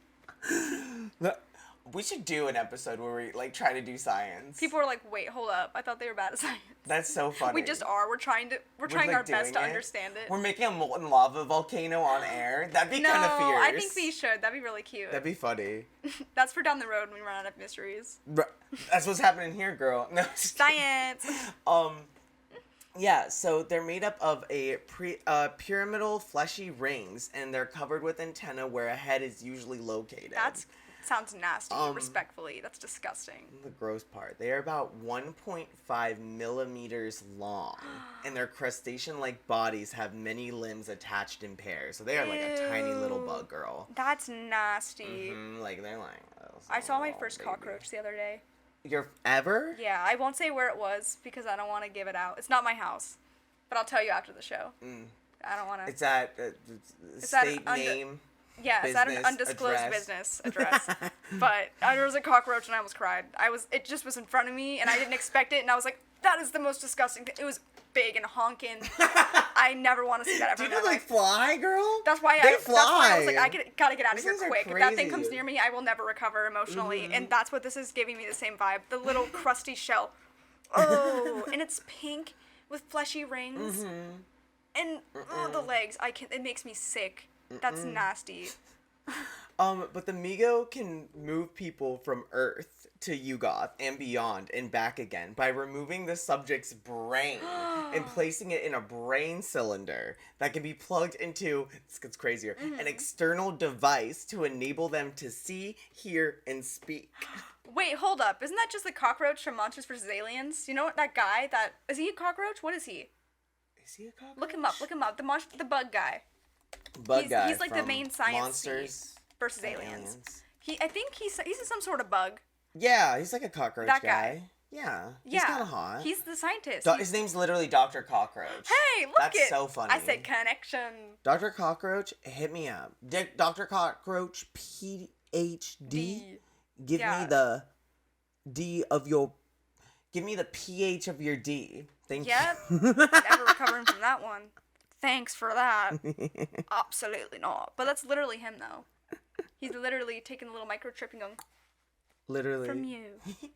We should do an episode where we like try to do science. People are like, wait, hold up. I thought they were bad at science. That's so funny. We just are. We're trying like, our best to doing it. understand it. We're making a molten lava volcano on air. That'd be kind of fierce. I think we should. That'd be really cute. That'd be funny. That's for down the road when we run out of mysteries. That's what's happening here, girl. No, Science. Yeah, so they're made up of pyramidal fleshy rings, and they're covered with antennae where a head is usually located. Sounds nasty, respectfully. That's disgusting. The gross part. They are about 1.5 millimeters long, and their crustacean-like bodies have many limbs attached in pairs. So they are like a tiny little bug, girl. That's nasty. Like, they're like... I saw my first cockroach the other day. Your ever? Yeah, I won't say where it was because I don't want to give it out. It's not my house, but I'll tell you after the show. I don't want to... It's at state name... Yeah, it's at an undisclosed business address. But there was a cockroach and I almost cried. It just was in front of me and I didn't expect it and I was like, that is the most disgusting thing. It was big and honking. I never want to see that ever. Do you like fly, girl? That's why they fly. That's why I was like, gotta get out of here quick. If that thing comes near me, I will never recover emotionally. And that's what this is giving me the same vibe. The little crusty shell. Oh, and it's pink with fleshy rings. And the legs. It makes me sick. That's nasty. But the Migo can move people from Earth to Yugoth and beyond and back again by removing the subject's brain and placing it in a brain cylinder that can be plugged into, this gets crazier, an external device to enable them to see, hear, and speak. Wait, hold up. Isn't that just the cockroach from Monsters vs. Aliens? You know what? That guy, is he a cockroach? What is he? Is he a cockroach? Look him up. The bug guy. He's like the main science Monsters versus aliens. I think he's some sort of bug. Yeah, he's like a cockroach guy. Yeah, he's kind of hot. He's the scientist. His name's literally Dr. Cockroach. Hey, look That's so funny. I said connection. Dr. Cockroach, hit me up. Dr. Cockroach, PhD. Give me the D of your... Give me the pH of your D. Thank you. Never recovering from that one. Thanks for that. Absolutely not. But that's literally him, though. He's literally taking a little microchip and going... Literally. From you. You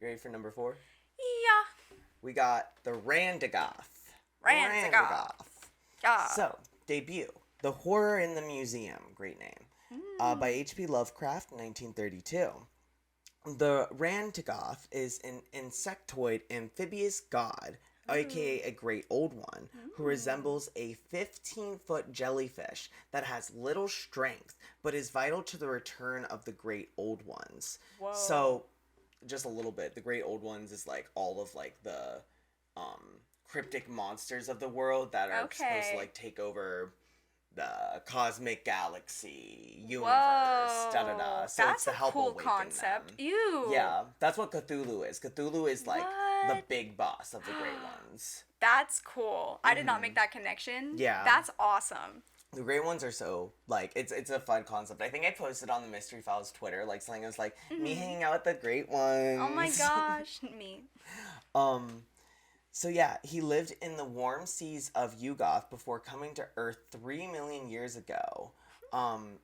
ready for number 4? Yeah. We got the Randagoth. Randagoth. Yeah. So, debut. The Horror in the Museum. Great name. By H.P. Lovecraft, 1932. The Randagoth is an insectoid amphibious god, aka a great old one, who resembles a 15-foot jellyfish that has little strength, but is vital to the return of the great old ones. Whoa. So, just a little bit, the great old ones is like all of like the cryptic monsters of the world that are supposed to like take over the cosmic galaxy universe. So that's it's to help a cool awaken concept. them. Ew. Yeah, that's what Cthulhu is. Cthulhu is like the big boss of the great ones. That's cool. I did not make that connection. Yeah. That's awesome. The great ones are so, like, it's a fun concept. I think I posted on the Mystery Files Twitter, like, something that was like, me hanging out with the great ones. Oh my gosh, me. So yeah, he lived in the warm seas of Yugoth before coming to Earth 3 million years ago,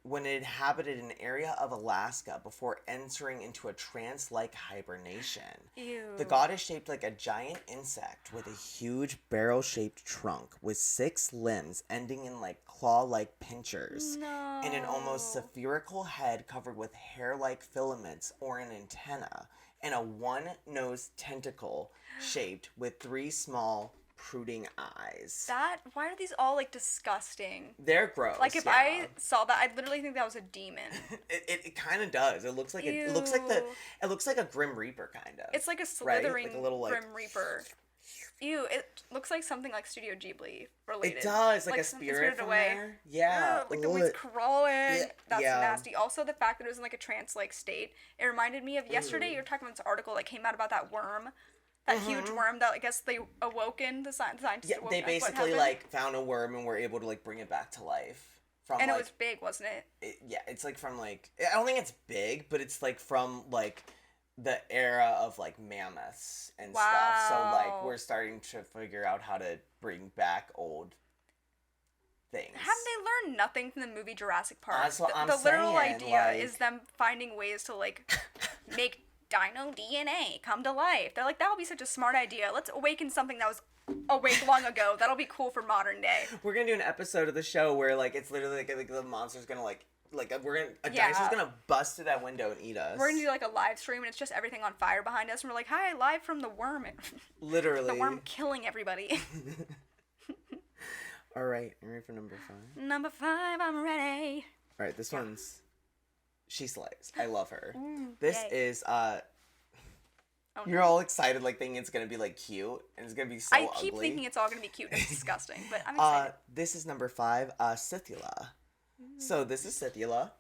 when it inhabited an area of Alaska before entering into a trance-like hibernation. Ew. The god is shaped like a giant insect with a huge barrel-shaped trunk with 6 limbs ending in like claw-like pinchers, and an almost spherical head covered with hair-like filaments or an antenna, and a one-nosed tentacle shaped with 3 small protruding eyes. Why are these all like disgusting? They're gross. Like if I saw that, I'd literally think that was a demon. It kind of does. It looks like it looks like a Grim Reaper kind of. It's like a slithering right? Like a little, Grim Reaper. Ew, it looks like something like Studio Ghibli related. It does, like a spirit from away. there. Yeah. Like the way it's crawling. That's yeah. nasty. Also, the fact that it was in like a trance-like state. It reminded me of yesterday. You were talking about this article that came out about that worm. That huge worm that I guess they awoken, the scientists awoke. They basically like found a worm and were able to like bring it back to life. And it was big, wasn't it? It's like from like, I don't think it's big, but it's like from like the era of like mammoths and Wow. stuff. So like we're starting to figure out how to bring back old things. Have they learned nothing from the movie Jurassic Park? That's what I'm the literal saying, idea like- is them finding ways to like make dino DNA come to life. They're like, that would be such a smart idea. Let's awaken something that was awake long ago. That'll be cool for modern day. We're gonna do an episode of the show where like it's literally like the monster's gonna like a Yeah. dinosaur's gonna bust through that window and eat us. We're gonna do like a live stream and it's just everything on fire behind us and we're like, hi, live from the worm. Literally. The worm killing everybody. All right, you ready for number 5? Number 5, I'm ready. All right, this one's she slays. I love her. Ooh, This yay. is Oh, you're no. all excited like thinking it's gonna be like cute and it's gonna be so I keep ugly. thinking it's all gonna be cute and it's disgusting, but I'm excited. This is number 5, Scythula. So this is Scythula.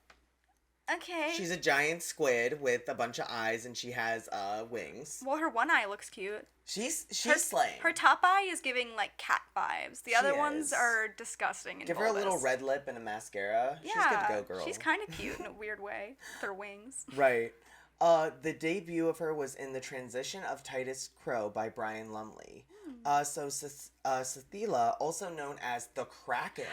Okay. She's a giant squid with a bunch of eyes and she has wings. Well, her one eye looks cute. She's Her, slaying. her top eye is giving like cat vibes. The other ones is. are disgusting and Give her a little bulbous. red lip and a mascara. Yeah, She's good to go, girl. she's kind of cute in a weird way with her wings. Right. The debut of her was in The Transition of Titus Crow by Brian Lumley. So Scythila, also known as the Kraken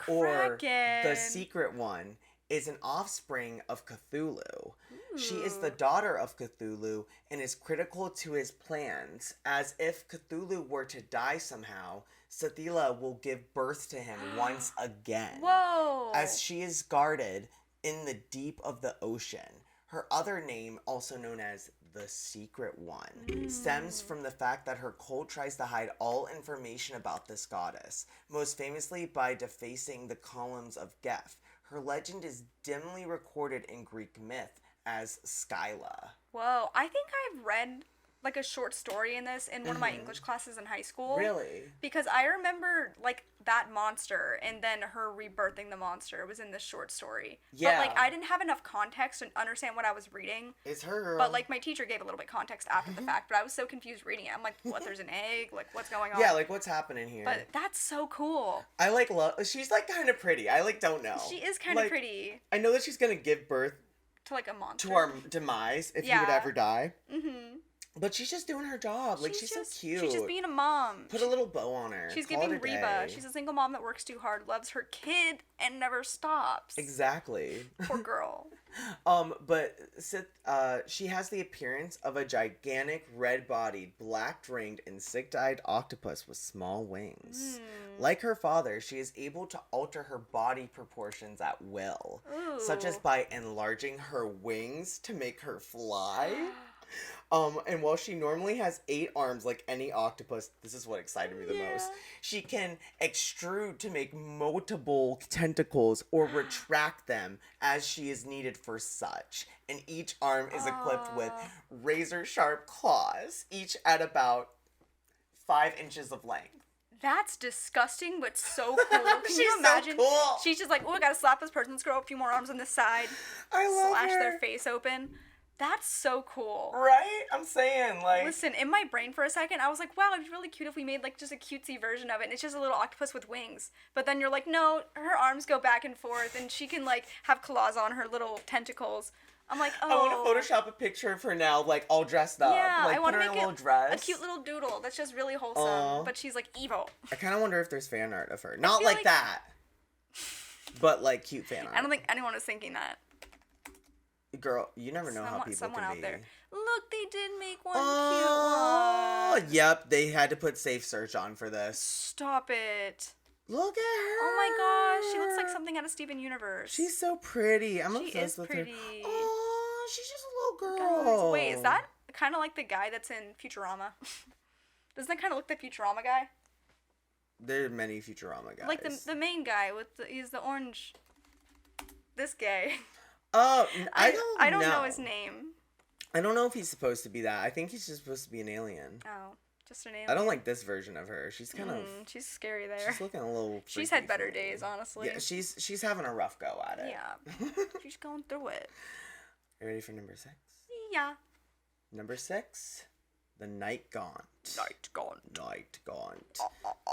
or the Kraken. Secret One, is an offspring of Cthulhu. She is the daughter of Cthulhu and is critical to his plans. As if Cthulhu were to die somehow, Scythila will give birth to him once again. Whoa! As she is guarded in the deep of the ocean. Her other name, also known as the Secret One, stems from the fact that her cult tries to hide all information about this goddess, most famously by defacing the columns of Geth. Her legend is dimly recorded in Greek myth as Skyla. Whoa! I think I've read like a short story in this in one of my English classes in high school. Really? Because I remember like that monster and then her rebirthing the monster was in this short story. Yeah. But like I didn't have enough context to understand what I was reading. It's her girl. But like my teacher gave a little bit context after the fact, but I was so confused reading it. I'm like, what? There's an egg? Like what's going on? Yeah, like what's happening here? But that's so cool. I like love. She's like kind of pretty. I like don't know. She is kind of Like, pretty I know that she's gonna give birth to like a monster. to our demise if you would Yeah. ever die. Mm-hmm. But she's just doing her job. Like she's so cute. She's just being a mom. Put a little bow on her. She's Call it giving a Reba. day. She's a single mom that works too hard, loves her kid, and never stops. Exactly. Poor girl. But she has the appearance of a gigantic, red-bodied, black-ringed, and sick-eyed octopus with small wings. Like her father, she is able to alter her body proportions at will, such as Ooh. by enlarging her wings to make her fly. And while she normally has 8 arms like any octopus, this is what excited me the most. Yeah. She can extrude to make multiple tentacles or retract them as she is needed for such. And each arm is equipped with razor sharp claws, each at about 5 inches of length. That's disgusting, but so cool. Can She's you so imagine? cool. She's just like, oh, I gotta slap this person. Let's grow a few more arms on this side. I love Slash her. their face open. That's so cool. Right? I'm saying, like... Listen, in my brain for a second, I was like, wow, it'd be really cute if we made like just a cutesy version of it. And it's just a little octopus with wings. But then you're like, no, her arms go back and forth, and she can like have claws on her little tentacles. I'm like, oh. I want to Photoshop a picture of her now, like, all dressed up. Yeah, like, I want put to her make in a it little dress. a cute little doodle that's just really wholesome, Aw. but she's like evil. I kind of wonder if there's fan art of her. Not feel like like- that. But, like, cute fan art. I don't think anyone was thinking that. Girl, you never know how people someone can out be. there. Look, they did make one Oh, cute one. yep. They had to put safe search on for this. Stop it. Look at her. Oh my gosh, she looks like something out of Steven Universe. She's so pretty. I'm She obsessed is with pretty. her. Oh, she's just a little Guys, girl. wait, is that kind of like the guy that's in Futurama? Doesn't that kind of look like the Futurama guy? There are many Futurama guys. Like the main guy with he's the orange. This guy. Oh, I don't know his name. I don't know if he's supposed to be that. I think he's just supposed to be an alien. Oh, just a name. I don't like this version of her. She's kind of. She's scary there. She's looking a little. She's freaky had better for me. days, honestly. Yeah, she's having a rough go at it. Yeah. She's going through it. You ready for number 6? Yeah. Number 6, The Night Gaunt. Night gone. Night Gaunt.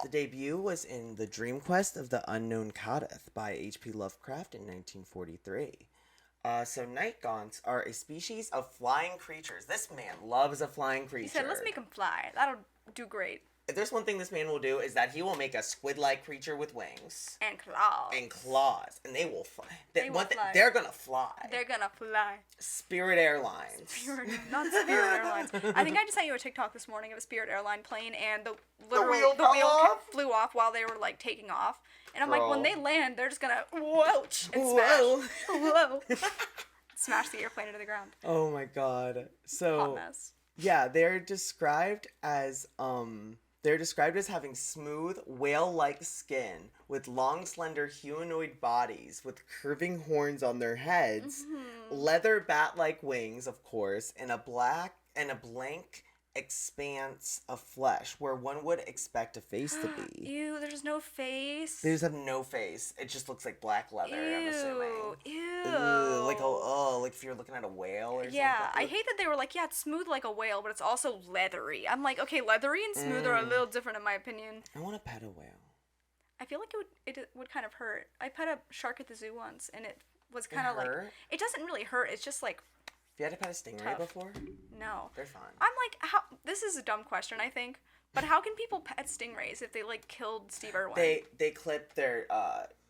The debut was in The Dream Quest of the Unknown Kadeth by H.P. Lovecraft in 1943. So night gaunts are a species of flying creatures. This man loves a flying creature. He said, let's make him fly. That'll do great. If there's one thing this man will do is that he will make a squid-like creature with wings. And claws. And claws. And they will fly. They will fly. They're gonna fly. They're gonna fly. Spirit Airlines. Not Spirit Airlines. I think I just sent you a TikTok this morning of a Spirit airline plane, and the wheel flew off while they were like taking off. And I'm like, when they land, they're just gonna whoosh and Whoa. smash. Whoa. Smash the airplane into the ground. Oh my god. So Hot mess. yeah, they're described as having smooth, whale-like skin with long, slender humanoid bodies with curving horns on their heads, leather bat-like wings, of course, and a blank expanse of flesh where one would expect a face to be. Ew, there's no face. They just have no face. It just looks like black leather, I'm assuming. Ew. Like if you're looking at a whale or something. Yeah, I hate that they were like, yeah, it's smooth like a whale, but it's also leathery. I'm like, okay, leathery and smooth are a little different in my opinion. I want to pet a whale. I feel like it would kind of hurt. I pet a shark at the zoo once, and it was kind of like, it doesn't really hurt. It's just like, Have you had to pet a stingray tough. before? No. They're fine. I'm like, how? This is a dumb question, I think. But how can people pet stingrays if they like killed Steve Irwin? They clip their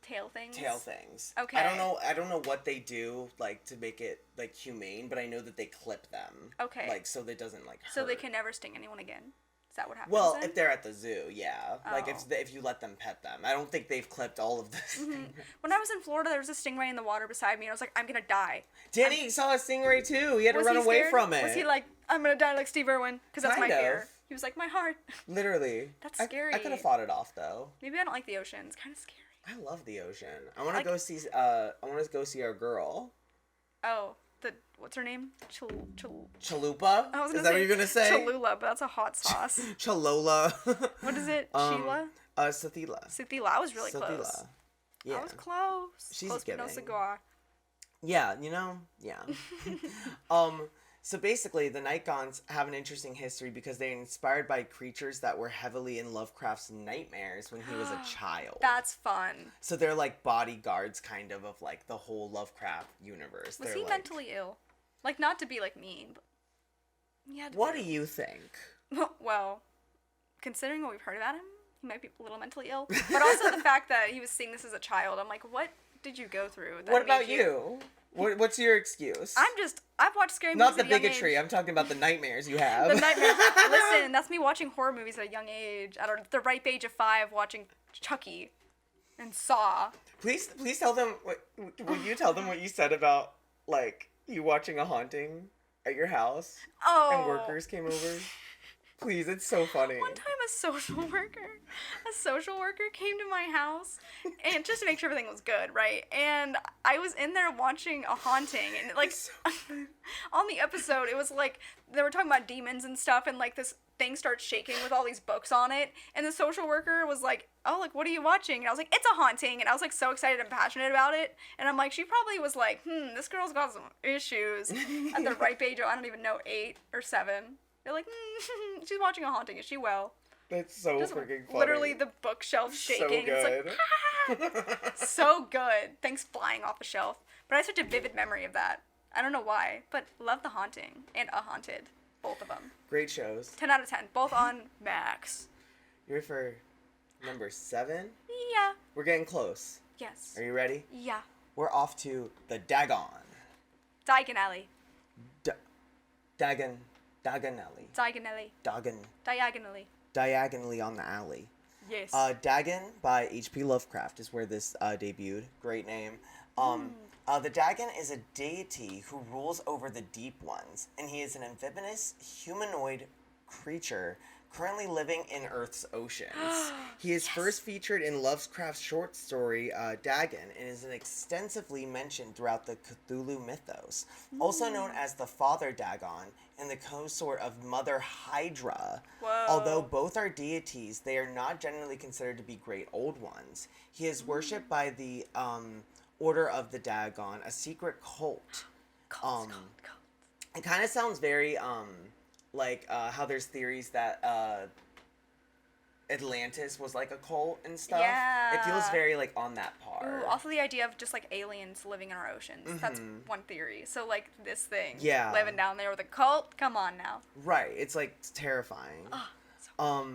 tail things. Okay. I don't know what they do like to make it like humane, but I know that they clip them. Okay. Like so that doesn't like hurt. So they can never sting anyone again. Is that what happens? Well, then? if they're at the zoo, yeah. Like Oh. if you let them pet them. I don't think they've clipped all of this. When I was in Florida, there was a stingray in the water beside me, and I was like, I'm gonna die. Danny saw a stingray too. He had to run away scared? from it. Was he like, I'm gonna die like Steve Irwin? Because that's my Kind of. fear. He was like, my heart. Literally. That's I scary. could have fought it off though. Maybe I don't like the ocean. It's kind of scary. I love the ocean. I want to go see. I want to go see our girl. Oh, what's her name? Chalupa. I was gonna Is that what you're gonna say? Cholula, but that's a hot sauce. Chalola. What is it? Sheila? Sathila. Sithila. I was really close. Yeah. I was close. She's close but no giving. cigar. Yeah, yeah. So basically, the Night Gaunts have an interesting history because they're inspired by creatures that were heavily in Lovecraft's nightmares when he was a child. That's fun. So they're like bodyguards, kind of like the whole Lovecraft universe. Was they're he like, mentally ill? Like, not to be like mean, but yeah. What do you think? Well, considering what we've heard about him, he might be a little mentally ill. But also the fact that he was seeing this as a child, I'm like, what did you go through? That What about made you? What's your excuse? I've watched scary Not movies the at a young bigotry. age. I'm talking about the nightmares you have. The nightmares. Listen, that's me watching horror movies at a young age. At the ripe age of 5, watching Chucky and Saw. Please tell them will you tell them what you said about like you watching a haunting at your house and workers came over? Please, it's so funny. One time a social worker came to my house and just to make sure everything was good, right? And I was in there watching a haunting and like on the episode it was like they were talking about demons and stuff and like this thing starts shaking with all these books on it and the social worker was like, oh, like what are you watching? And I was like, it's a haunting, and I was like so excited and passionate about it, and I'm like, she probably was like, this girl's got some issues at the ripe age of, I don't even know, 8 or 7. They're like, she's watching a haunting. Is she well? That's so Just freaking funny. literally the bookshelf shaking. So good. It's like, so good. Things flying off the shelf. But I have such a vivid memory of that. I don't know why, but love The Haunting and A Haunted. Both of them. Great shows. 10 out of 10. Both on Max. You're for number 7? Yeah. We're getting close. Yes. Are you ready? Yeah. We're off to the Dagon. Diagon Alley. Dagonelli. Diagonally. Diagonally. Diagonally on the alley. Yes. Dagon by H.P. Lovecraft is where this debuted. Great name. The Dagon is a deity who rules over the deep ones, and he is an amphibious humanoid creature currently living in Earth's oceans. He is first featured in Lovecraft's short story Dagon and is extensively mentioned throughout the Cthulhu mythos. Also known as the Father Dagon and the consort of Mother Hydra. Whoa. Although both are deities, they are not generally considered to be great old ones. He is worshipped by the Order of the Dagon, a secret cult. Cult. It kind of sounds very like how there's theories that Atlantis was like a cult and stuff. Yeah. It feels very like on that par. Ooh, also the idea of just like aliens living in our oceans. That's one theory. So like this thing. Yeah. Living down there with a cult. Come on now. Right. It's like terrifying. Oh, so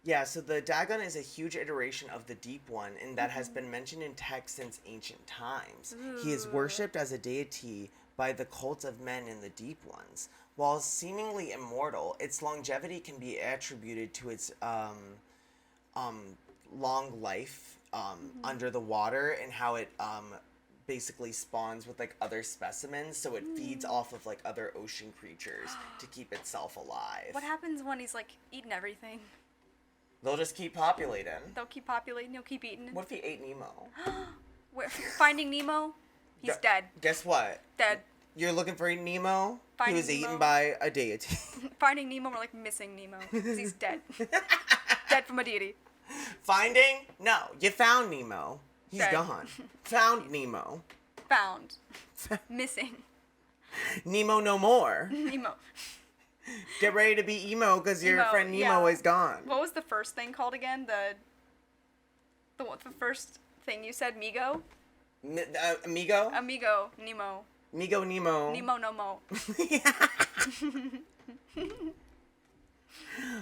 Yeah, so the Dagon is a huge iteration of the Deep One, and that has been mentioned in text since ancient times. He is worshipped as a deity by the cult of men in the Deep Ones. While seemingly immortal, its longevity can be attributed to its long life under the water and how it basically spawns with like other specimens, so it feeds off of like other ocean creatures to keep itself alive. what happens when he's like eating everything? They'll just keep populating. They'll keep populating. He'll keep eating. What if he ate Nemo? Finding Nemo. He's dead. Guess what? Dead. You're looking for Nemo? Finding He was Nemo. eaten by a deity. Finding Nemo, we're like missing Nemo. 'Cause he's dead. Dead from a deity. Finding? No, you found Nemo. He's Dead. gone. Found Nemo. Found. Missing. Nemo no more. Nemo. Get ready to be emo because your Emo, friend Nemo yeah. is gone. What was the first thing called again? The first thing you said? Migo? Amigo? Amigo. Nemo. Migo Nemo. Nemo no mo.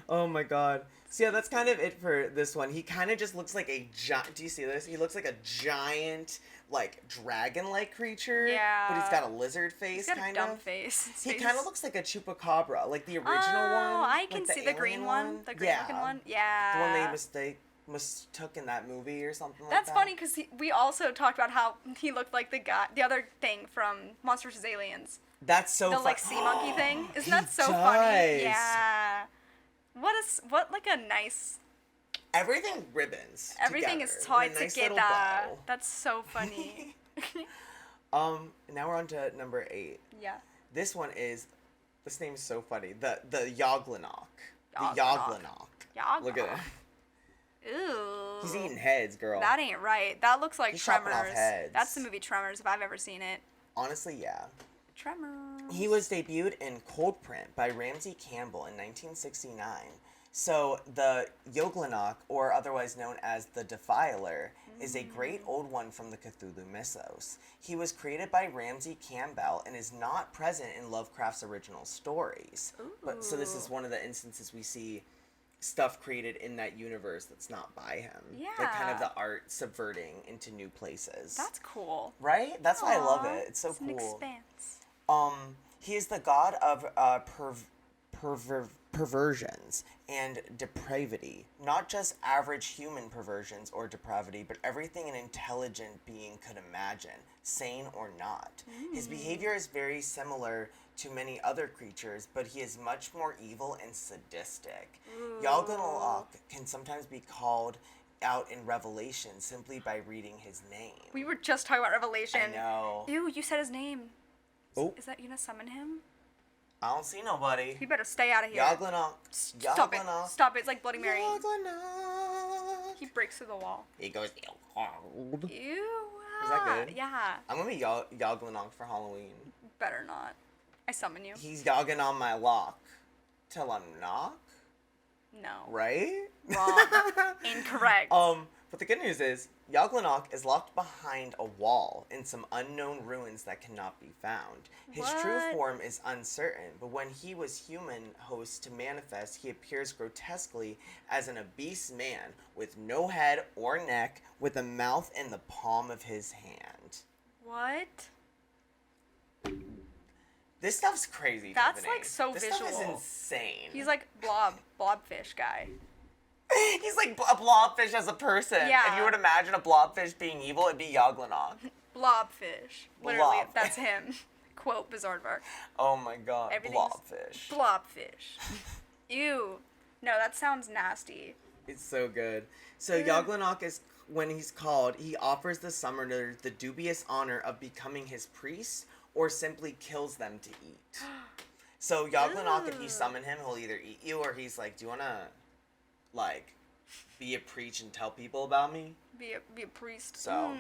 Oh my god. So yeah, that's kind of it for this one. He kind of just looks like a giant. Do you see this? He looks like a giant, like dragon-like creature. Yeah. But he's got a lizard face, He's got kind a dumb of. face. His He face kind of is- looks like a chupacabra, like the original one. Oh, I like can see the alien green one. The green looking one. The Yeah. one they mistook in that movie or something like That's that. funny because we also talked about how he looked like the other thing from Monster vs. Aliens. That's so The fun. like sea monkey thing. Isn't that so does. funny? Yeah. What like a nice. Everything ribbons. Everything together is in tied a nice together. little bow. That's so funny. Now we're on to number 8. Yeah. This one is, this name is so funny. The Yoglanok. The Yoglanok. Yoglanok. Look at it. Ooh. He's eating heads, girl. That ain't right. That looks like He's chopping Tremors. off heads. That's the movie Tremors if I've ever seen it. Honestly, yeah. Tremors. He was debuted in Cold Print by Ramsey Campbell in 1969. So the Yoglanok, or otherwise known as the Defiler, is a great old one from the Cthulhu mythos. He was created by Ramsey Campbell and is not present in Lovecraft's original stories. But so this is one of the instances we see stuff created in that universe that's not by him. Like kind of Yeah. the art subverting into new places. That's cool. Right? That's why I love Aw, it. It's so an cool. expanse. He is the god of perversions and depravity. Not just average human perversions or depravity, but everything an intelligent being could imagine, sane or not. His behavior is very similar to many other creatures, but he is much more evil and sadistic. Yoglanok can sometimes be called out in Revelation simply by reading his name. We were just talking about Revelation. I know. Ew, you said his name. Oh. Is that you gonna summon him? I don't see nobody. You better stay out of here. Yoglanok. Stop it. Yoglanok. Stop it. It's like Bloody Mary. Yoglanok. He breaks through the wall. He goes. Ew. Is that good? Yeah. I'm gonna be Yoglanok for Halloween. Better not. I summon you. He's yogging on my lock till I'm knock, No. right? Wrong. Incorrect. But the good news is Yoglanok is locked behind a wall in some unknown ruins that cannot be found. His true What? form is uncertain, but when he was human host to manifest, he appears grotesquely as an obese man with no head or neck, with a mouth in the palm of his hand. What? This stuff's crazy. That's, Tiffany. like, so this stuff is visual. insane. He's like blobfish guy. He's like a blobfish as a person. Yeah. If you would imagine a blobfish being evil, it'd be Yoglanok. Blobfish. Literally, Blob. that's him. Quote Bizarre. Oh my god, Everything's blobfish. Blobfish. Ew. No, that sounds nasty. It's so good. So Yoglanok is, when he's called, he offers the summoner the dubious honor of becoming his priest or simply kills them to eat. So Yoglanok, if you summon him, he'll either eat you or he's like, do you want to, like, be a preach and tell people about me. Be a priest. So.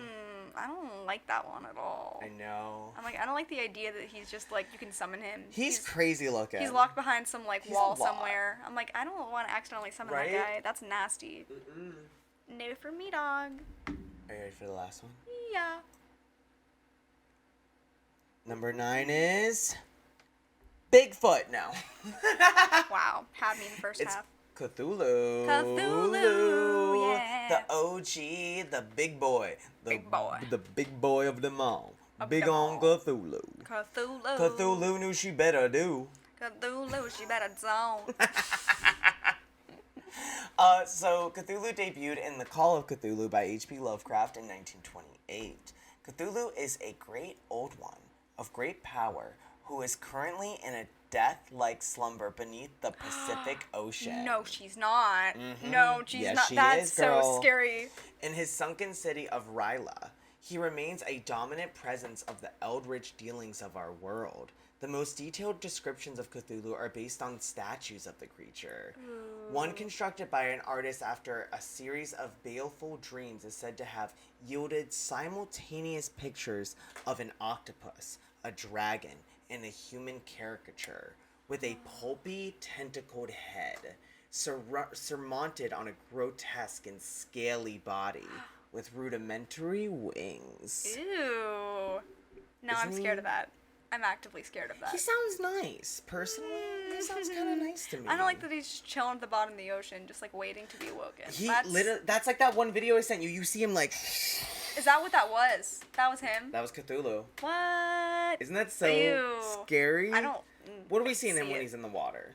I don't like that one at all. I know. I'm like, I don't like the idea that he's just like, you can summon him. He's crazy looking. He's locked behind some like He's wall a lot. somewhere. I'm like, I don't want to accidentally summon Right? that guy. That's nasty. Mm-mm. No for me, dog. Are you ready for the last one? Yeah. Number 9 is Bigfoot. No. Wow. Had me in the first It's half. Cthulhu. Cthulhu, yeah. The OG, the big boy. Big boy. The big boy of them all. Of Big them on all. Cthulhu. Cthulhu. Cthulhu knew she better do. Cthulhu, she better zone. So Cthulhu debuted in The Call of Cthulhu by H.P. Lovecraft in 1928. Cthulhu is a great old one of great power who is currently in a death-like slumber beneath the Pacific Ocean. No, she's not. Mhm. No, she's Yes, not. she That's is, so girl. scary. In his sunken city of Ryla, he remains a dominant presence of the eldritch dealings of our world. The most detailed descriptions of Cthulhu are based on statues of the creature. One constructed by an artist after a series of baleful dreams is said to have yielded simultaneous pictures of an octopus, a dragon, and a human caricature with a pulpy, tentacled head, surmounted on a grotesque and scaly body with rudimentary wings. Ew. Now I'm Isn't scared he- of that. I'm actively scared of that. He sounds nice. Personally, he sounds kind of nice to me. I don't like that he's just chilling at the bottom of the ocean, just like waiting to be awoken. He that's like that one video I sent you. You see him like. Is that what that was? That was him? That was Cthulhu. What? Isn't that so Ew. scary? I don't. What are we seeing him see when it. he's in the water?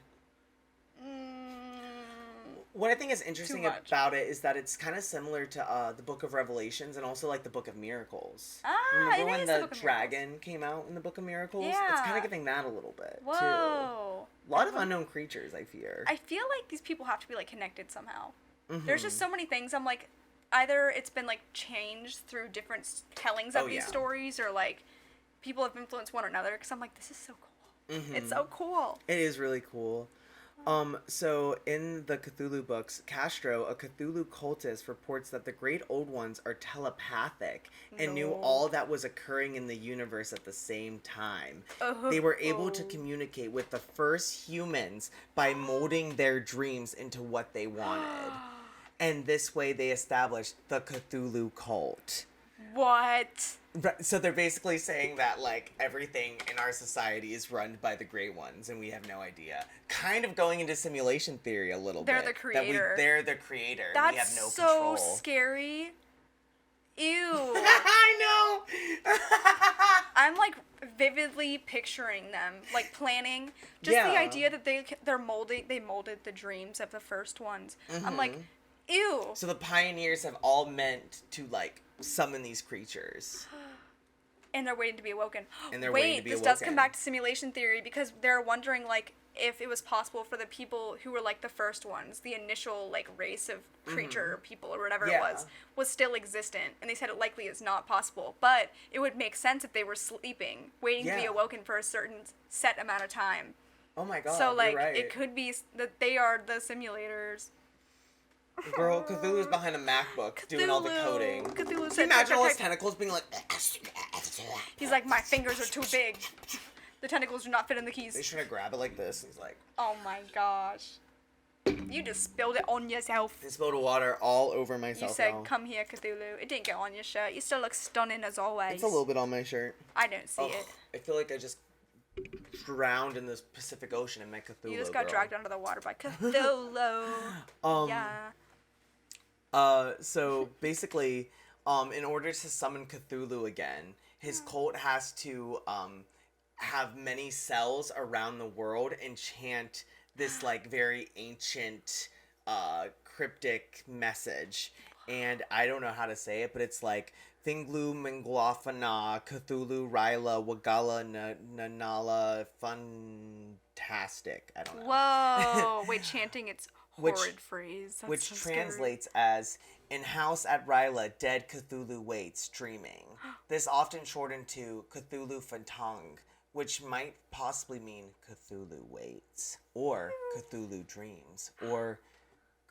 Mm, What I think is interesting much. about it is that it's kind of similar to the Book of Revelations and also like the Book of Miracles. Ah, Remember it when is the the Book of dragon came out in the Book of Miracles? It's Yeah. kind of giving that a little bit too. whoa. A lot of unknown creatures, I fear. I feel like these people have to be like connected somehow. Mhm. There's just so many things. I'm like, either it's been like changed through different tellings of Oh, these yeah. stories, or like people have influenced one another. Because I'm like, this is so cool. Mhm. It's so cool. It is really cool. So in the Cthulhu books, Castro, a Cthulhu cultist, reports that the Great Old Ones are telepathic and knew No. all that was occurring in the universe at the same time. Oh. They were able to communicate with the first humans by molding their dreams into what they wanted. And this way they established the Cthulhu cult. What? Right, so they're basically saying that like everything in our society is run by the Grey Ones, and we have no idea. Kind of going into simulation theory a little They're bit. the creator. They're the creator. And That's we have no so control. scary. Ew. I know. I'm like vividly picturing them like planning just the Yeah. idea that they molded the dreams of the first ones. I'm like, Mhm. ew. So the pioneers have all meant to like summon these creatures. And they're waiting to be awoken. And they're Wait, waiting to be this does come awoken. back to simulation theory because they're wondering like if it was possible for the people who were like the first ones, the initial like race of creature or people or whatever Yeah. it was still existent. And they said it likely is not possible. But it would make sense if they were sleeping, waiting to be Yeah. awoken for a certain set amount of time. Oh my god. So like you're right. it could be that they are the simulators. Girl, Cthulhu's behind a MacBook doing all the coding. Cthulhu Can you said, imagine all his tentacles being like. he's like, my fingers are too big. The tentacles do not fit in the keys. They try to grab it like this. He's like. Oh my gosh. You just spilled it on yourself. I spilled water all over You myself. said, now. come here, Cthulhu. It didn't get on your shirt. You still look stunning as always. It's a little bit on my shirt. I don't see Ugh, it. I feel like I just drowned in this Pacific Ocean in my Cthulhu. You just got girl. dragged under the water by Cthulhu. Yeah. So basically, in order to summon Cthulhu again, his cult has to have many cells around the world and chant this like very ancient cryptic message. And I don't know how to say it, but it's like Thinglu Mingwafana Cthulhu Ryla Wagala Nanala Fantastic. I don't know. Whoa. Wait, chanting its Which- horrid phrase. That's Which so scary. translates as in house at Ryla, dead Cthulhu waits, dreaming. This often shortened to Cthulhu Fantang, which might possibly mean Cthulhu waits, or Cthulhu dreams, or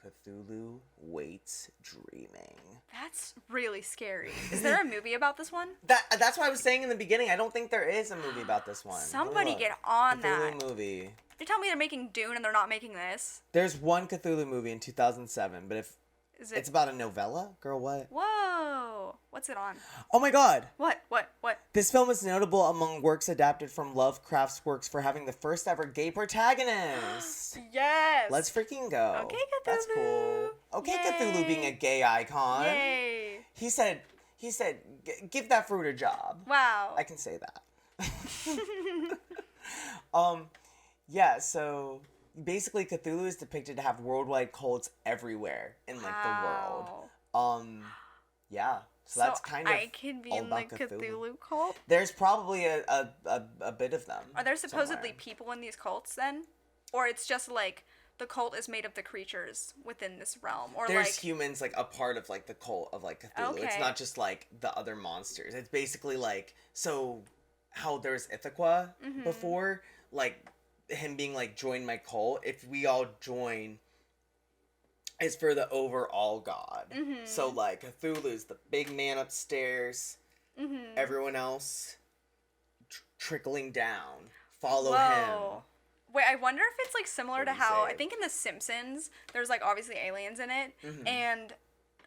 Cthulhu Waits Dreaming. That's really scary. Is there a movie about this one? That's what I was saying in the beginning. I don't think there is a movie about this one. Somebody get on Cthulhu that. movie. You're telling me they're making Dune and they're not making this? There's one Cthulhu movie in 2007, but it's about a novella? Girl, what? Whoa. What's it on? Oh my god! What? This film is notable among works adapted from Lovecraft's works for having the first ever gay protagonist. Yes! Let's freaking go. Okay, Cthulhu. That's cool. Okay, Yay. Cthulhu being a gay icon. Yay! He said, give that fruit a job. Wow. I can say that. Yeah, so basically Cthulhu is depicted to have worldwide cults everywhere in like the world. Yeah. So that's kind of I could be in the Cthulhu cult? There's probably a bit of them. Are there supposedly somewhere. people in these cults then? Or it's just like the cult is made of the creatures within this realm? Or There's like humans like a part of like the cult of like Cthulhu. It's Okay. not just like the other monsters. It's basically like, so how there's Ithaca before, like him being like join my cult. If we all join, it's for the overall god. So like Cthulhu's the big man upstairs. Everyone else trickling down. Follow him. Wait, I wonder if it's like similar to do you how say? I think in The Simpsons there's like obviously aliens in it, and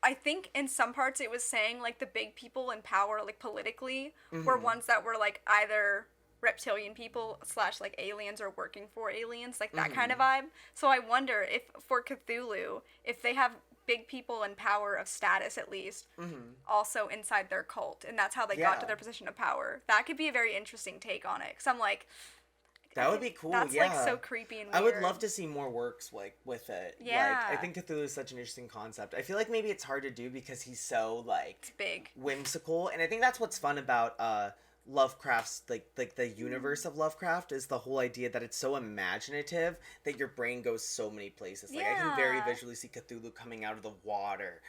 I think in some parts it was saying like the big people in power like politically were ones that were like either reptilian people / like aliens or working for aliens, like that kind of vibe. So I wonder if for Cthulhu, if they have big people in power of status at least also inside their cult, and that's how they got to Yeah. their position of power. That could be a very interesting take on it, because I'm like, That would be cool. that's yeah. like so creepy and weird. I would love to see more works like with it. Yeah. Like I think Cthulhu is such an interesting concept. I feel like maybe it's hard to do because he's so like It's big. whimsical, and I think that's what's fun about Lovecraft's like the universe of Lovecraft is the whole idea that it's so imaginative that your brain goes so many places. Like I can very Yeah. visually see Cthulhu coming out of the water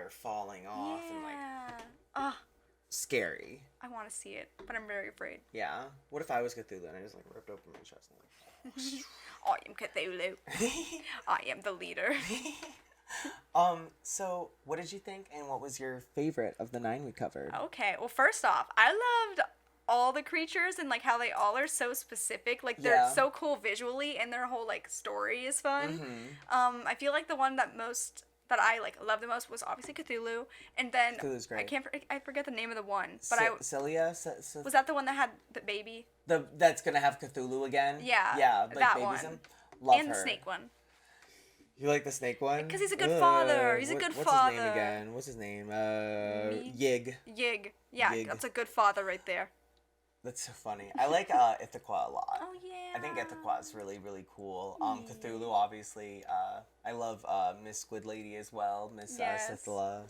falling off, and like Yeah. scary. I want to see it, but I'm very afraid. Yeah. What if I was Cthulhu and I just like ripped open my chest and like I am Cthulhu. I am the leader. So what did you think, and what was your favorite of the 9 we covered? Okay, well, first off, I loved all the creatures and like how they all are so specific. Like they're Yeah. so cool visually, and their whole like story is fun. I feel like the one that I like loved the most was obviously Cthulhu, and then Cthulhu's great. I forget the name of the one, but Celia? was that the one that had the baby That's gonna have Cthulhu again? Yeah, Yeah, like that babies one. him? Love and her. the snake one? You like the snake one? 'Cause he's a good father. He's a good What's his name father. again? What's his name? Me? Yig. Yig. Yeah, Yig. that's a good father right there. That's so funny. I like Ithaca a lot. Oh yeah. I think Ithaca is really, really cool. Cthulhu, obviously. I love Miss Squid Lady as well. Miss Yes. Cethelia?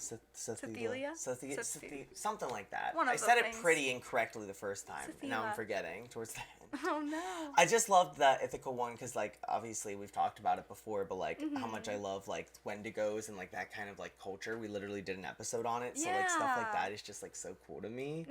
Cethe- Something like that. One of I those said it things. pretty incorrectly the first time. And now I'm Cethela. forgetting towards the end. Oh no. I just loved the Ithaca one because, like, obviously we've talked about it before, but, like, how much I love, like, Wendigos and, like, that kind of, like, culture. We literally did an episode on it. So, like, stuff like Yeah. that is just, like, so cool to me.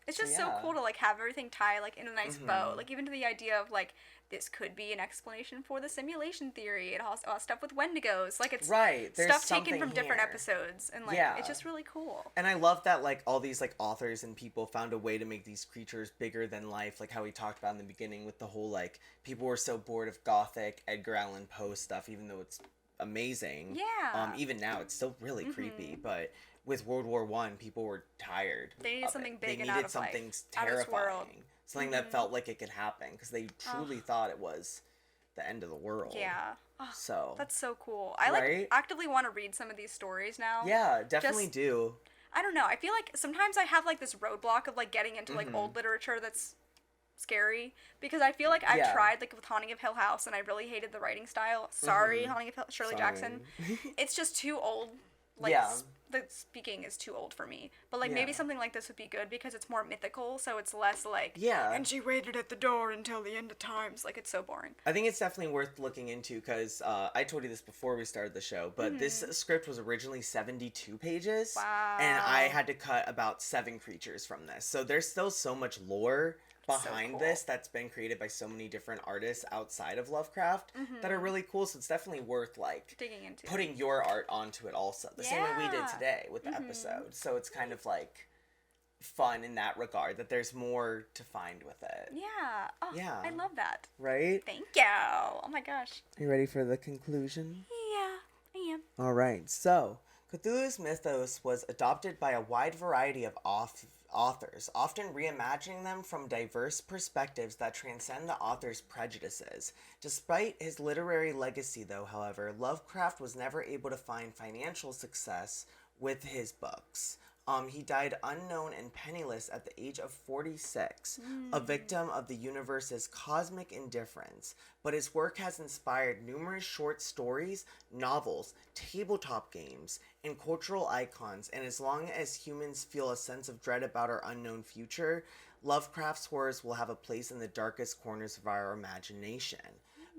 It's just so cool to like have everything tie like in a nice bow. Like even to the idea of like this could be an explanation for the simulation theory. It also stuff with Wendigos. Like it's Right, there's stuff taken something from different here. episodes, and like Yeah. it's just really cool. And I love that, like, all these, like, authors and people found a way to make these creatures bigger than life, like how we talked about in the beginning with the whole, like, people were so bored of gothic Edgar Allan Poe stuff, even though it's amazing. Yeah. Even now, it's still really creepy, but with World War I, people were tired. They needed of something it. big They and out needed of life, something out of this world. terrifying. Something that felt like it could happen, because they truly thought it was the end of the world. Yeah. Oh, So. that's so cool. I like Right? actively want to read some of these stories now. Yeah, definitely Just- do. I don't know. I feel like sometimes I have like this roadblock of like getting into like Mm-hmm. old literature that's scary, because I feel like I've Yeah. tried like with Haunting of Hill House and I really hated the writing style. Sorry, Haunting of Shirley Jackson. It's just too old. Like Yeah. the speaking is too old for me. But like maybe Yeah. something like this would be good because it's more mythical, so it's less like Yeah. and she waited at the door until the end of times. Like it's so boring. I think it's definitely worth looking into because I told you this before we started the show, but this script was originally 72 pages. Wow. And I had to cut about 7 creatures from this. So there's still so much lore behind this that's been created by so many different artists outside of Lovecraft that are really cool. So it's definitely worth like digging into, putting your art onto it also. The same way we did today with the episode. So it's kind of like fun in that regard that there's more to find with it. Yeah. Oh, yeah. I love that. Right? Thank you. Oh my gosh. Are you ready for the conclusion? Yeah, I am. All right. So, Cthulhu's mythos was adopted by a wide variety of authors, often reimagining them from diverse perspectives that transcend the author's prejudices. Despite his literary legacy, though, however, Lovecraft was never able to find financial success with his books. He died unknown and penniless at the age of 46, a victim of the universe's cosmic indifference. But his work has inspired numerous short stories, novels, tabletop games, and cultural icons. And as long as humans feel a sense of dread about our unknown future, Lovecraft's horrors will have a place in the darkest corners of our imagination.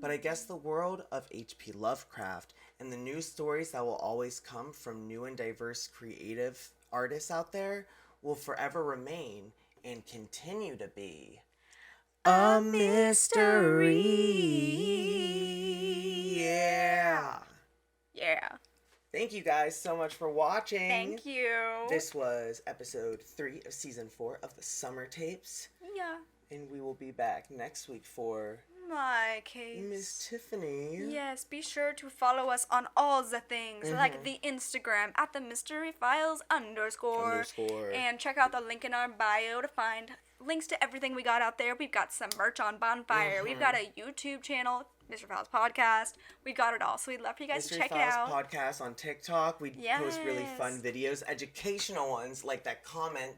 But I guess the world of H.P. Lovecraft and the new stories that will always come from new and diverse creative artists out there will forever remain and continue to be a mystery. Yeah. Thank you guys so much for watching. Thank you. This was episode 3 of season 4 of the Summer Tapes. Yeah. And we will be back next week for my case. Miss Tiffany. Yes, be sure to follow us on all the things, like the Instagram at the Mystery Files _. And check out the link in our bio to find links to everything we got out there. We've got some merch on Bonfire. We've got a YouTube channel, Mystery Files Podcast. We got it all, so we'd love for you guys to check it out. Mystery Files Podcast on TikTok. We post really fun videos, educational ones, like that comment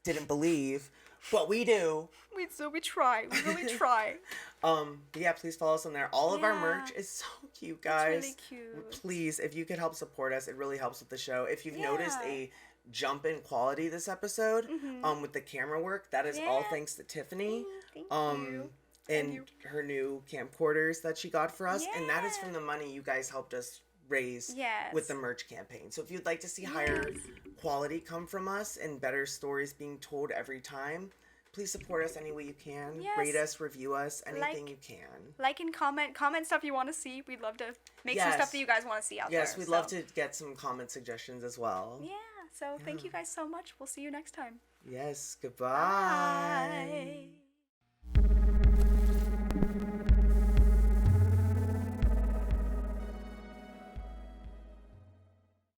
didn't believe. But we do. We try. We really try. But yeah, please follow us on there. All of our merch is so cute, guys. It's really cute. Please, if you could help support us, it really helps with the show. If you've noticed a jump in quality this episode, with the camera work, that is all thanks to Tiffany. Thank you. And her new camcorders that she got for us. And that is from the money you guys helped us raise with the merch campaign. So if you'd like to see higher quality come from us and better stories being told every time, please support us any way you can. Rate us, review us, anything you can. Like and comment stuff you want to see. We'd love to make some stuff that you guys want to see out there. Yes, we'd love to get some comment suggestions as well. Yeah, so thank you guys so much. We'll see you next time. Yes, goodbye. Bye.